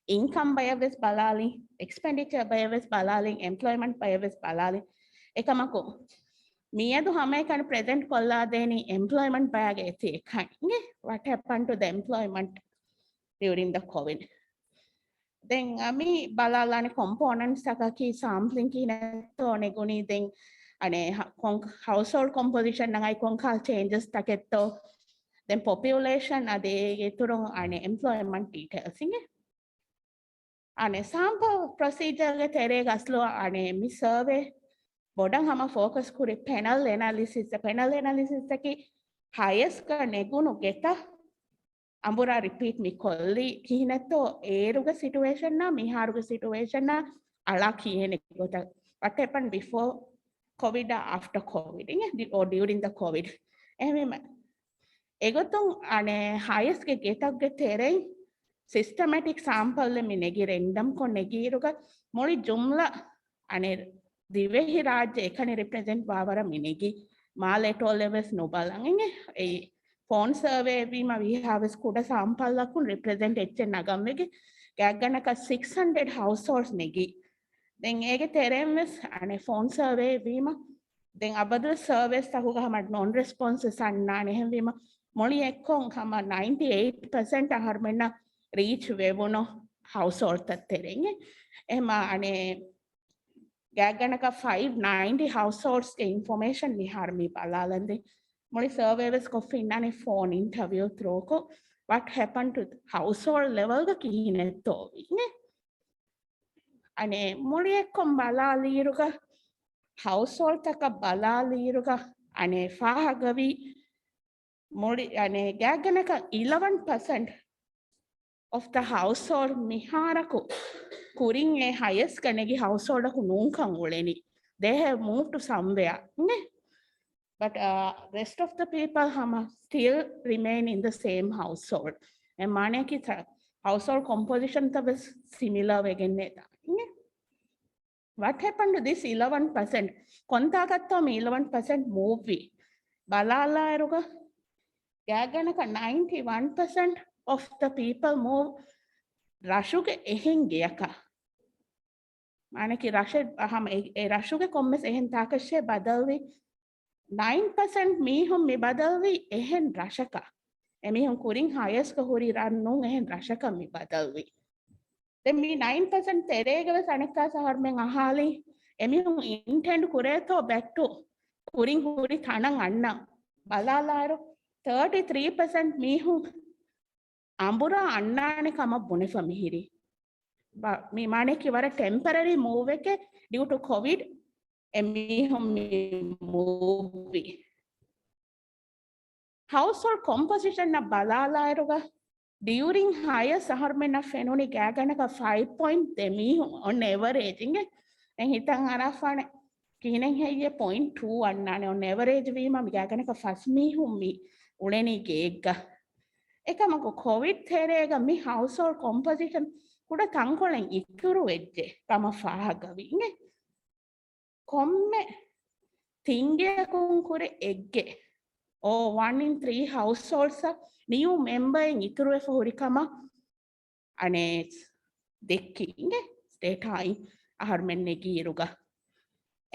income by a balali, expenditure by a balali, employment by a balali. Ekamako. Me to hame can present kolla deni employment bag what happened to the employment during the COVID. Then ami balalane components takaki sampling ki netto neguni then ane household composition nangai konkal changes taketto then population ade turong ane employment details inge ane sample procedure ge tere gaslo ane mi survey bodang hama focus kuri panel analysis taki highest ka negunu geta Ambura repeat me kolli kihinetto eruga situation na miharuga situation na ala kihene gota what happened before COVID after COVID or during the COVID egotung ane highest ge getak ge tere systematic sample le minegi random ko negiruga moli jumla ane divehi rajya ekane represent wawara minegi maleto levels no balange e phone survey we have a scooter sample lakun represent etche nagamege gagganaka 600 households negi then ege teremes ane phone survey vima then abadal surveys takuga hama non responses anna ne hemvima moli ekkon hama 98% aharmenna reach webuno household tatterenge ema ane gagganaka 590 households ke information mi harmi balalande Moli survey was coffee in a phone interview through what happened to household level the kihinetto. Ane Moli bala liruga household taka bala liruga ane fahagavi Moli ane gaganaka 11% of the household miharaku kuring a highest kanegi household nunkan uleni. They have moved to somewhere. But rest of the people still remain in the same household. And maneki household composition තව similar වෙගෙන්නේ තාන්නේ. What happened to this 11%? කොන්තාගත්තම 11% move V. බලාලා අයරුග ගෑගනක 91% of the people move රශුගේ එහෙන් ගියක. මානකි රශුගේ කොම්මස් එහෙන් තාකශ්‍ය බදල්වී 9% මීහුම් මේ බදල්වී එහෙන් රශක. එමිහුම් කුරින් හයස්ක හුරි රන්නුන් එහෙන් රශක මේ බදල්වී. මේ 9% තෙරේගව සනකා සහර්මෙන් අහාලි එමිහුම් ඉන්ටෙන්ඩ් කුරේතෝ back to කුරින් හුරි තනන් අන්න බලාලාරු 33% මීහුම් අඹුරා අන්නානේ කම බොනේ ෆමිහිරි මේ මානේ කිවර ටෙම්පරරි මූව් එක due to covid එමිහුම් මූව් household composition na බලාලාරුග during higher saharmena phenoni gaganaka 5 point demi on average inge en hitan arafane kinen heye 0.2 annane on average wima mi gaganaka first mi hummi uleni gegga ekamako covid therega mi household composition kuda tankolen ikuru wejje tama fahaga winge komme tinge kun kure egge or 1 in 3 households new member in ikuru for hurikama ane dekking state high aharmenne giruga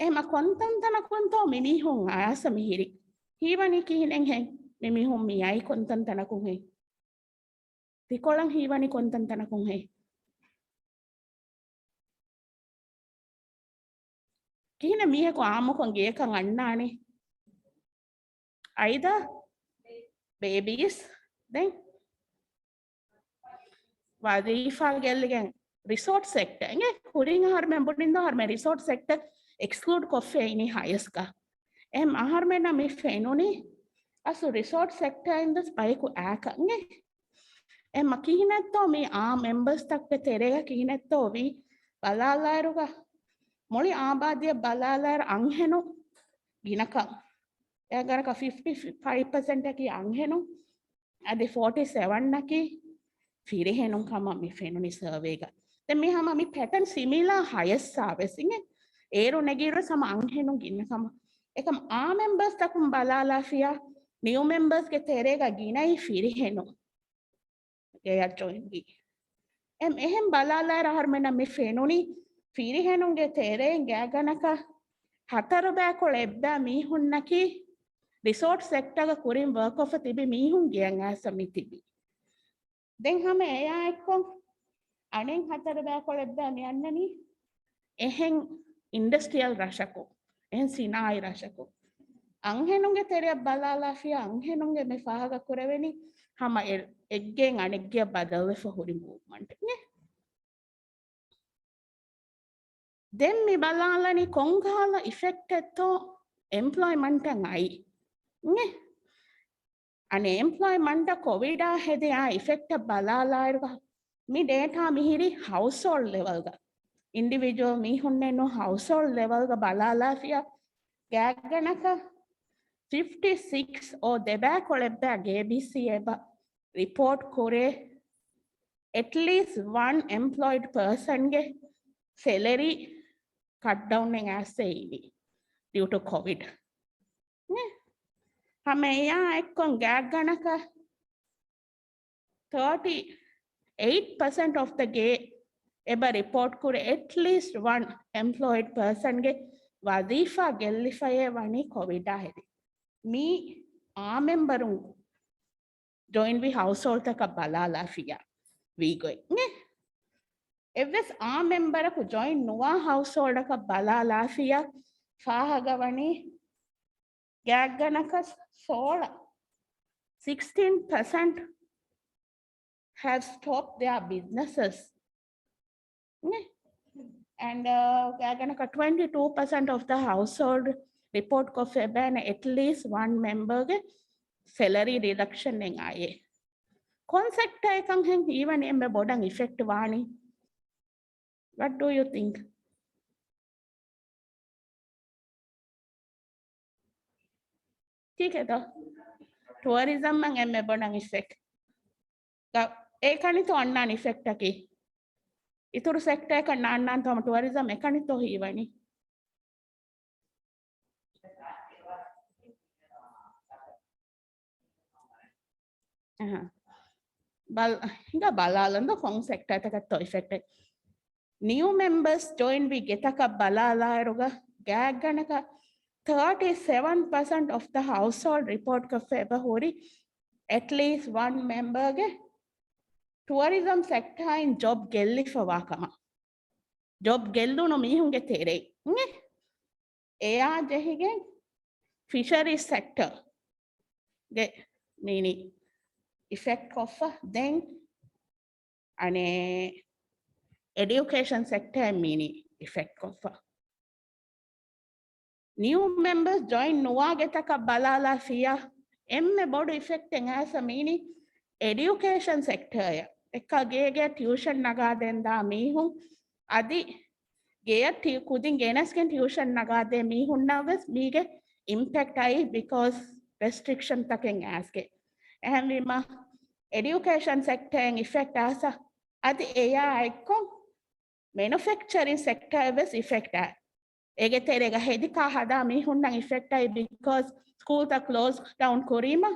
ema kontan tana konto mimi hun asa mihiri hiwani kihinen hen mimi hun mi ai kontan tana kun he tikolang hiwani kontan tana kun he kihina mihe ko amukon ge kan annane either babies then wadifa gelligen resort sector nge kuring harmen bodinda harmen resort sector exclude coffee ini highest ka em aharmen na me fenoni asu resort sector in the spike aka nge em makihinatto me members takke terega kihinatto vi balalaruga moli abadiya balalar anghenu ginaka එයාගරක 55% එකි අංහෙනු අද 47 නකි ෆිරහෙනුම් කම මි ෆෙනුනි survey එක දැන් මේ හැම මි pattern similar හයස් servicing ඒරු නැගිර සම අංහෙනු ගින්න කම එකම ආ මෙම්බර්ස් තකුම් බලාලා ෆියා නියු මෙම්බර්ස් ගේ තේරේක ගිනයි ෆිරහෙනු එයා ජොයින් ගි එහෙම් බලාලා රහර්මන මි ෆෙනුනි ෆිරහෙනුන්ගේ තේරෙන් ගෑගනක හතර බෑකොළ එබ්බා මීහුන්නකි resort sector ga kurin work of tibi mihun giyan asami tibi den hama eya ekkon anen hatara ba kolebba me annani ehen industrial rashako ehen sinai rashako anhenunge teriya balala fiya anhenunge me fahaga kureveni hama eggen anegge badawe for huri movement ne den mi balalani konghala effect etto employment ngai ne unemployment covid hede effect balalairga mi data mihiri household level ga individual mi honne no household level ga balala fiya gaganaka 56 or deba kolebba gbc eba report kore at least one employed person ge salary cut down en asseini due to covid ne hameya ekkon gaganaka 38% of the gay eba report kure at least one employed person ge wadifa gellifaye wani covid ahedi me a memberun join we household taka balala fiya we going ne evs a member ku join nuwa household ka balala fiya fahagawani gaganaka 16% have stopped their businesses. And 22% of the household report ban at least one member salary reduction in IE. Concept even in the bodang effect vani. What do you think? ठीक है तो tourism mang emme bonang effect ඒකනිත ඔන්නන් effect එකි ඉතුරු sector එක නන්නන් තම ටුවරිසම් එකනිත ඔහිවනි ಹಿಂಗ ಬಲಾಲಂದ ಫಂಗ್ ಸೆಕ್ಟರ್ ತಕತ್ತೋ effect new members join we getaka balala eruga gag ganaka 37% of the household report ka feba hori at least one member ge tourism sector in job gelli fawakama job gellu no mihunge tere ne eya jehige fishery sector ge meaning effect of then ane education sector meaning effect of new members join nuwa getaka balala fiya emme bodu effect en as a meaning education sector ya ekka ge tuition naga denda mihun adi ge kudin genasken tuition naga de mihun nagas mige impact ai because restriction taken aske ehmima education sector en effect asa adi eya ikkon manufacturing sector was effect ege terega hedika hada mi hunnan effect ai because school ta close down korima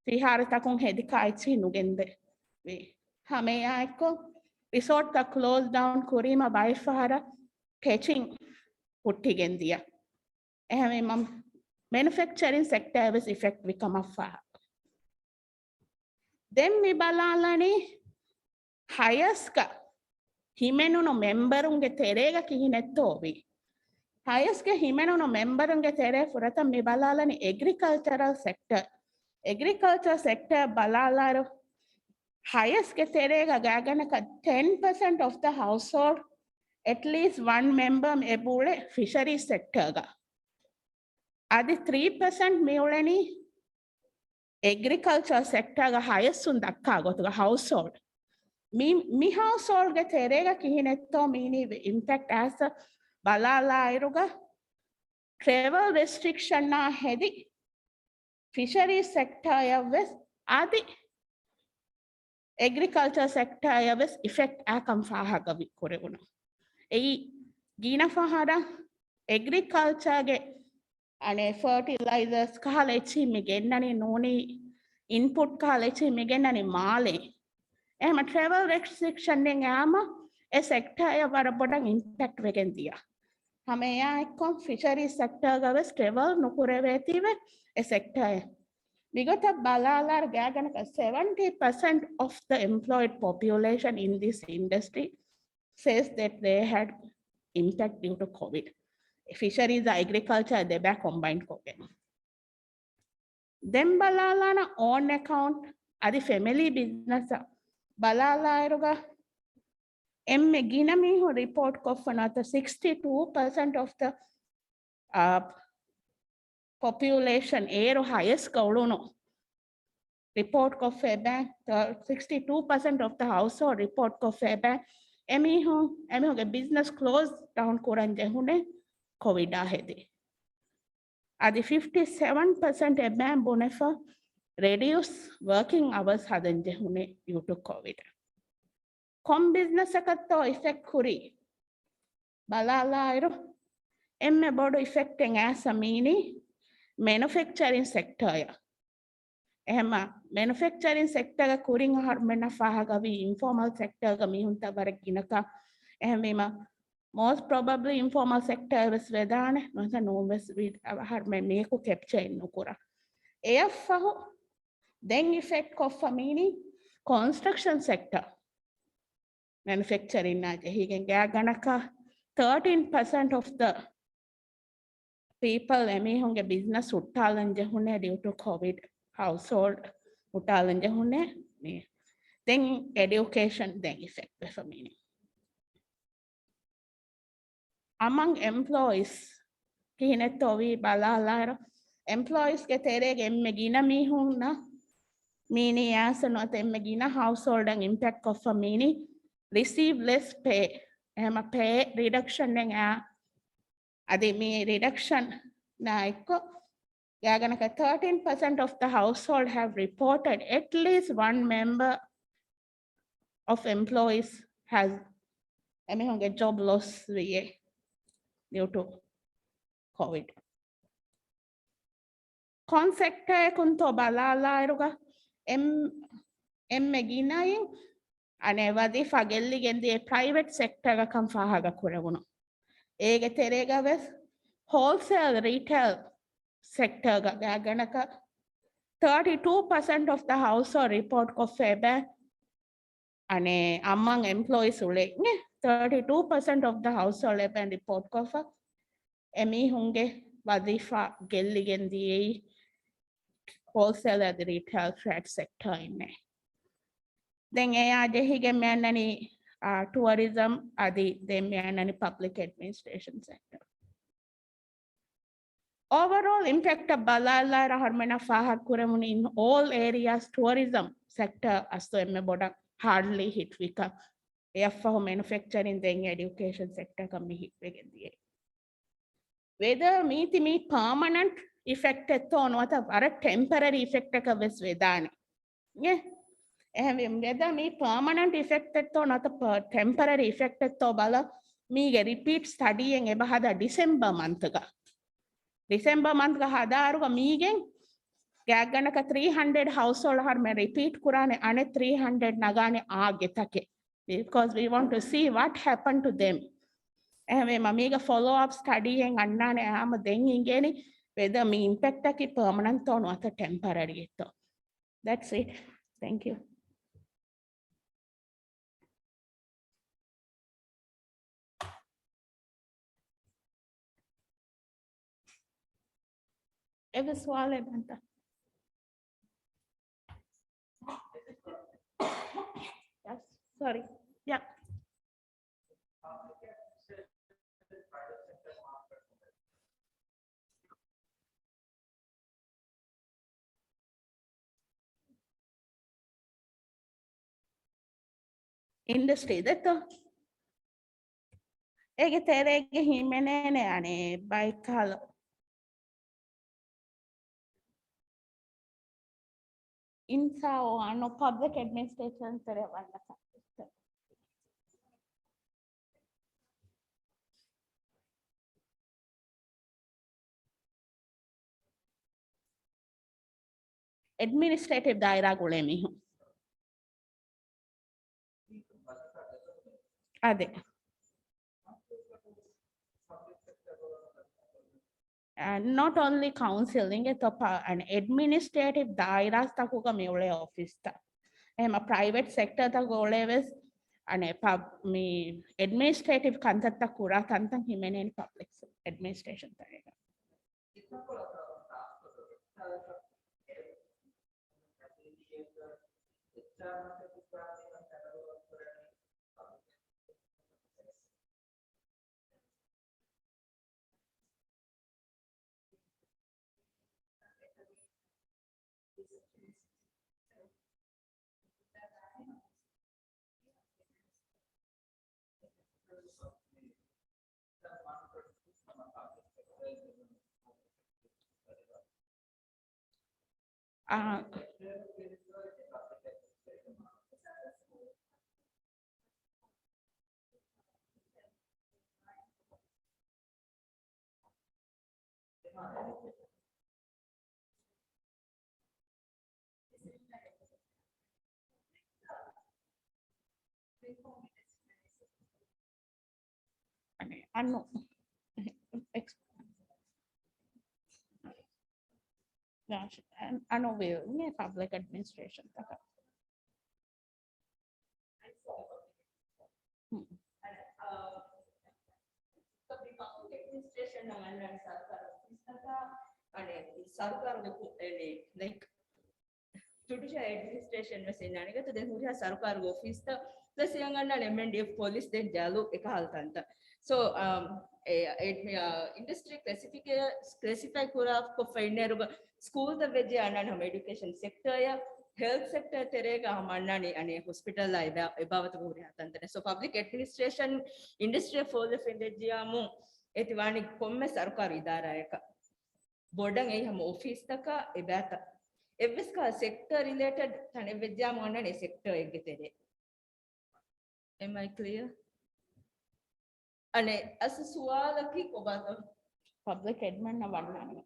vihara takun hedika ichi nugende we hame ya ekko resort ta close down korima by fahara catching putti gendiya ehme mam manufacturing sector was effect become of then mi balalani highest ka ಹಿಮೆನುನು ಮೆಂಬರುಂಗೆ ತೆರೆಗ ಕಿಹಿನೆತ್ತೋವಿ ಹೈಯಸ್ಗೆ ಹಿಮೆನುನು ಮೆಂಬರುಂಗೆ ತೆರೆ ಫುರತ ಮಿ ಬಲಾಲನಿ agricultural sector ಬಲಾಲಾರು ಹೈಯಸ್ಗೆ ತೆರೆಗ ಗಾಗನಕ 10% of the household at least one member ebule fishery sector ga adi 3% meuleni agriculture sector ga highest un dakka gotuga household mi household ge terega kihinetto mini impact as balala iruga travel restriction na hedi fishery sector yaves adi agriculture sector yaves effect akam fahaga vikurevuna ei gina fahara agriculture ge ane fertilizers kahala echi mi gennani noni input kahala echi mi gennani male එහෙම travel restriction එකෙන් යාම ඒ sector එක වර පොඩක් impact වෙකෙන් තියා. හැම එයා එක්කම fishery sector ගවස් travel නොකරවේ තිබේ ඒ sector එක. විගත බලාලාර ගෑගනක 70% of the employed population in this industry says that they had impact due to COVID. Fisheries, agriculture, they back combined COVID. Then balalana own account, adi family business. Balala iruga emme ginami who report kofanata 62% of the population aero highest kauluno report kofeba 62% of the household report kofeba emi ho ge business closed down koranje hune covid ahedi adi 57% ebam bonefa reduce working hours hadanje hune due to COVID. Com business ekatto effect kuri. Balala iru emme bodu effecting as a meaning manufacturing sector ya. Ehma manufacturing sector ga kuring harmena fahaga vi informal sector ga mihunta barak ginaka ehmema most probably informal sector was vedane nota no was with harmen meku capture nokura. Eyafahu then effect of a meaning construction sector manufacturing na he can get ganaka 13% of the people emi honge business uttalanje hune due to COVID household uttalanje hune then education then effect of a meaning among employees kihinetovi balala employees ke terege emme gina mihunna meaning as not a magina household and impact of a meaning receive less pay. A pay reduction adi me reduction na ekko yaganaka 13% of the household have reported at least one member of employees has get job loss due to COVID. Con sector kunto balala eruga meginayin ane wadifa gelligendi private sector ga kan fahaga kurawuno. Ege terega ves wholesale retail sector ga ganaka 32% of the household report ko febe ane among employees ule 32% of the household eben report ko fa emi hunge wadifa gelligendi wholesale and retail trade sector inne. Then hige menani tourism adi then menani public administration sector. Overall impact of balala raharmena fahad kuramuni in all areas tourism sector asto emme boda hardly hit vika. Efa manufacturing then education sector kami hit vegendi. Whether meet permanent effect on what a temporary effect of this vedani. Yeah. Whether me permanent effect or not a temporary effect bala me repeat studying about December month. December month hadaruga meeting gaganaka 300 household har me repeat kurane ane 300 nagane agetake because we want to see what happened to them. Mamiga follow up studying annane ama then ingeni whether me impact ki permanent or not a temporary. That's it. Thank you. Ever swallow banta. Yes, sorry. Yeah. Industry that ege terege himenene ane baikalo insa o ano public administration tere wala administrative daira gulemi ade and not only counseling it an administrative dairas takuga meule office ta a private sector ta goleves and a pub me administrative kantata kura tantan himenen public administration daira ano gosh ano will public administration taka administration like judicial administration mesin aniga to den huja sarkar office ta plus yang anna MNDF police den jalu ekal tanta so industry classify kura ko finder school the veje anna ham education sector ya health sector terega hamannani ane hospital la ebawata ko tanta so public administration industry for the findejiamu etivani komme sarkar idara eka bodan ei ham office taka ebata evska sector related tane vejja monane sector eggetere Am I clear? අනේ අස සුවාලකි ඔබට public admin na වන්නන්නේ.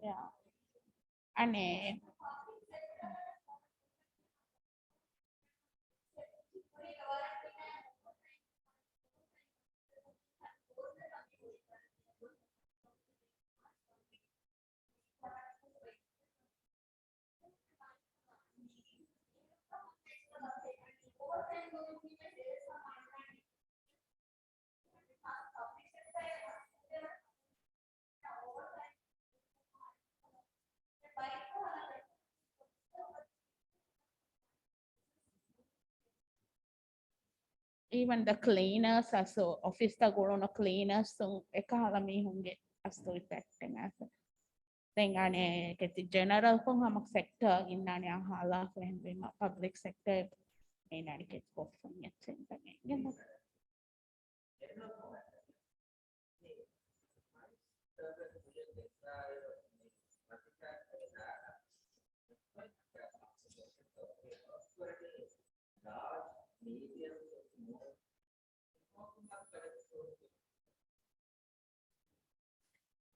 Yeah. අනේ even the cleaners also office ta ගොඩන cleaners එක හලමීහුන්ගේ අස්තු ඉපැක්ටෙන් ඇස දැන් අනේ කෙති general කොන් හමක් sector ඉන්නනේ අහලා වෙන public sector මේ නඩි කෙත් කොෆන් යැත්සෙන් තමයි ගන්න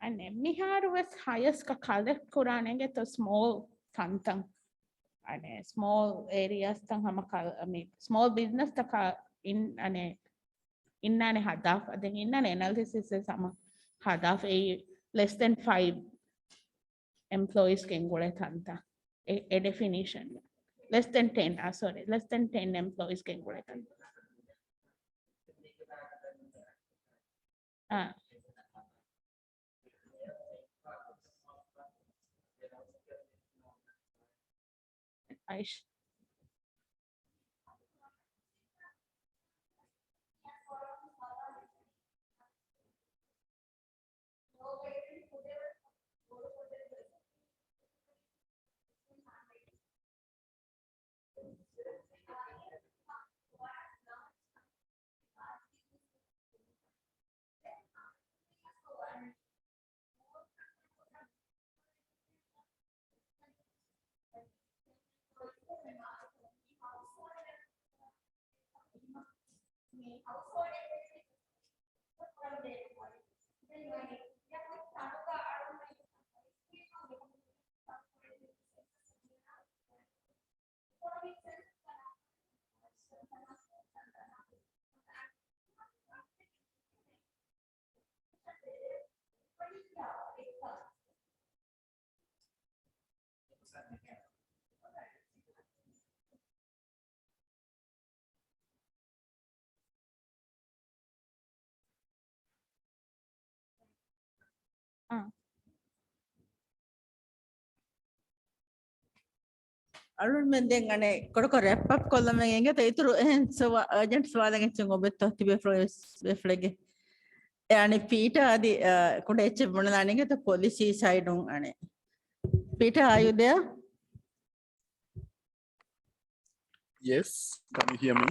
and Miharu was highest collect Quran get a small tantang and small areas tang hamakal I mean small business taka in an hadaf then in an analysis is some hadaf a less than 5 employees can go tanta a definition less than 10 sorry less than 10 employees can go Aish. අරුන් මෙන් දැන් අනේ කොඩක rap up කොල්ලම එංගෙත ඉතුරු එහෙන් සව අර්ජන්ට් සවාලගෙන් චුන් ඔබෙත් තිබේ ෆ්ලොස් වෙෆ්ලෙගේ අනේ Peter ආදි කොඩ එච්ච මොනලානේ ගෙත police side උන් අනේ Peter are you there? Yes, can you hear me?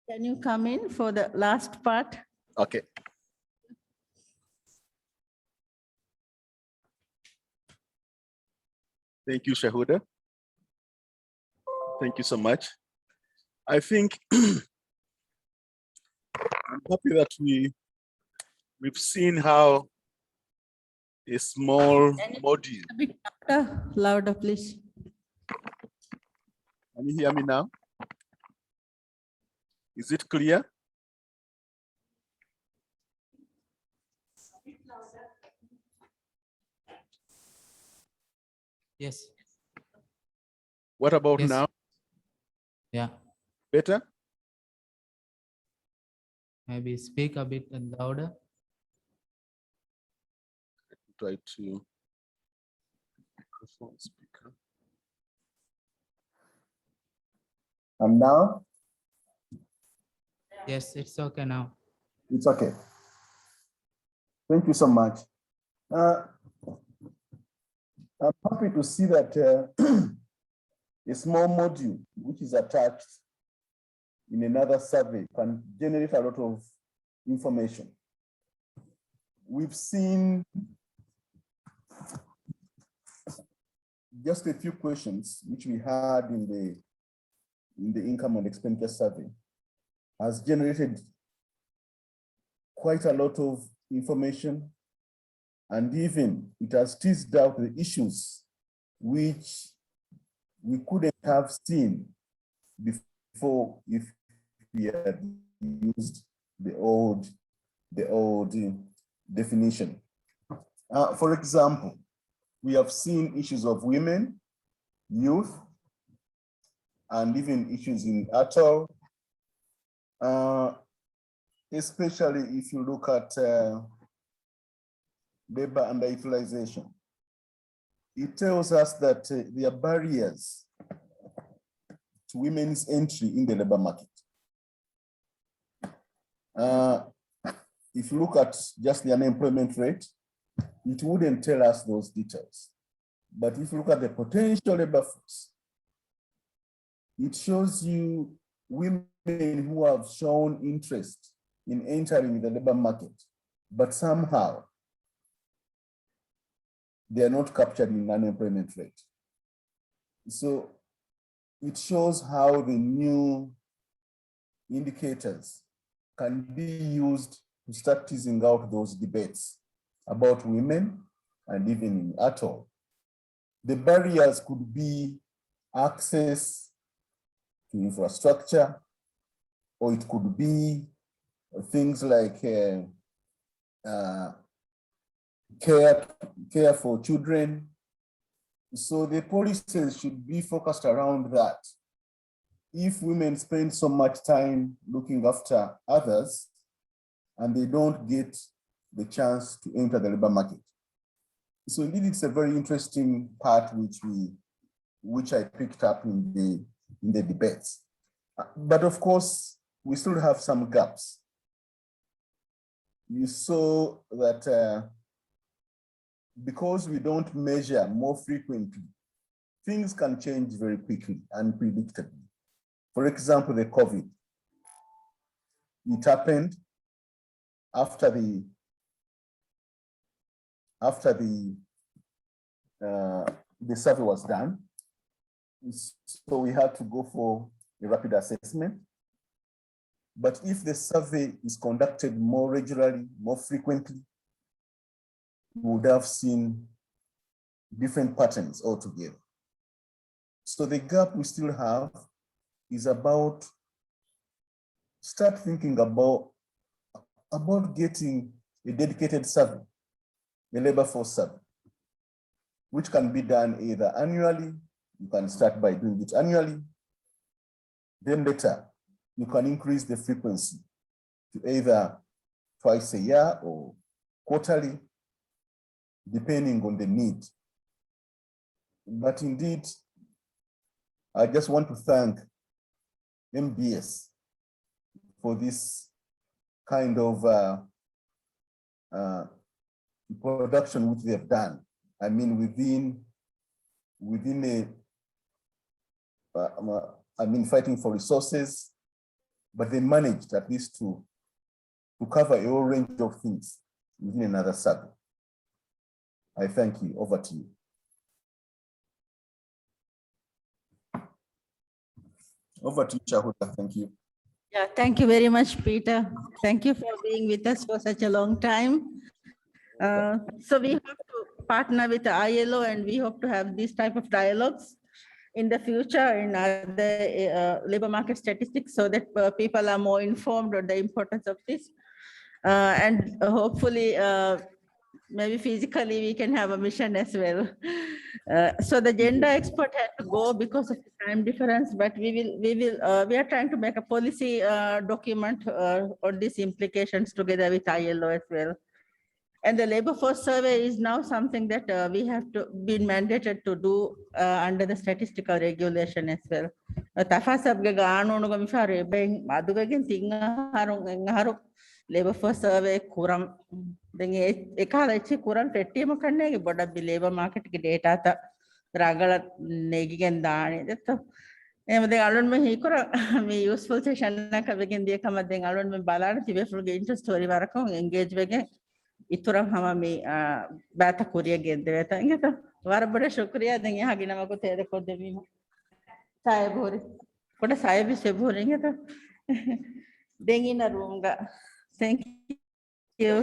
Can you come in for the last part? Okay. Thank you, Shahuda. Thank you so much. I think I'm happy that we've seen how a small module. A bit louder, please. Can you hear me now? Is it clear? Yes. What about Yes. now? Yeah. Better? Maybe speak a bit louder. Try to microphone speaker. Now? Yes, it's okay now. It's okay. Thank you so much. I'm happy to see that a small module which is attached in another survey can generate a lot of information. We've seen just a few questions which we had in the income and expenditure survey has generated quite a lot of information, and even it has teased out the issues which we couldn't have seen before if we had used the old definition. For example, we have seen issues of women, youth, and even issues in atoll, especially if you look at labor underutilization. It tells us that there are barriers to women's entry in the labor market. If you look at just the unemployment rate, it wouldn't tell us those details. But if you look at the potential labor force, it shows you women who have shown interest in entering the labor market, but somehow they are not captured in unemployment rate. So it shows how the new indicators can be used to start teasing out those debates about women and even in atoll. The barriers could be access to infrastructure, or it could be things like care for children. So the policies should be focused around that. If women spend so much time looking after others and they don't get the chance to enter the labor market. So indeed, it's a very interesting part which I picked up in the debates. But of course, we still have some gaps. You saw that because we don't measure more frequently, things can change very quickly and predictably. For example, the COVID. It happened after the survey was done. So we had to go for a rapid assessment. But if the survey is conducted more regularly, more frequently, we would have seen different patterns altogether. So the gap we still have is about start thinking about getting a dedicated survey, a labor force survey, which can be done either annually. You can start by doing it annually. Then later, you can increase the frequency to either twice a year or quarterly, depending on the need. But indeed, I just want to thank MBS for this kind of production which they have done. I mean, within fighting for resources, but they managed at least to cover a whole range of things within another survey. I thank you. Over to you. Over to you, Shahuda. Thank you. Yeah, thank you very much, Peter. Thank you for being with us for such a long time. So we have to partner with the ILO, and we hope to have these type of dialogues in the future in other labor market statistics, so that people are more informed on the importance of this. And hopefully, maybe physically we can have a mission as well. So the gender expert had to go because of the time difference, but we are trying to make a policy document on these implications together with ILO as well. And the labor force survey is now something that we have to be mandated to do under the statistical regulation as well. labor force survey kuram then ekala echi kuram tettiyama kanne ge bodabbi labor market ge data ta ragala negigen daane detto එහෙම දැන් අලුත් මේ හිකර මේ useful session එක වෙගෙන් දිය කම දැන් අලුත් මේ බලන්න තිබේ ෆුල්ගේ interest story වරකම් engage වෙගෙන් ඉතුරු හැම මේ බෑත කුරිය ගෙන්ද වෙත ඉංගත වර බඩ ශුක්‍රියා දැන් යහගෙන මග තේද කොද්ද වීම සාය බෝරි කොට සාය විසේ බෝරි ඉංගත දැන් ඉන්න රූම් ගා thank you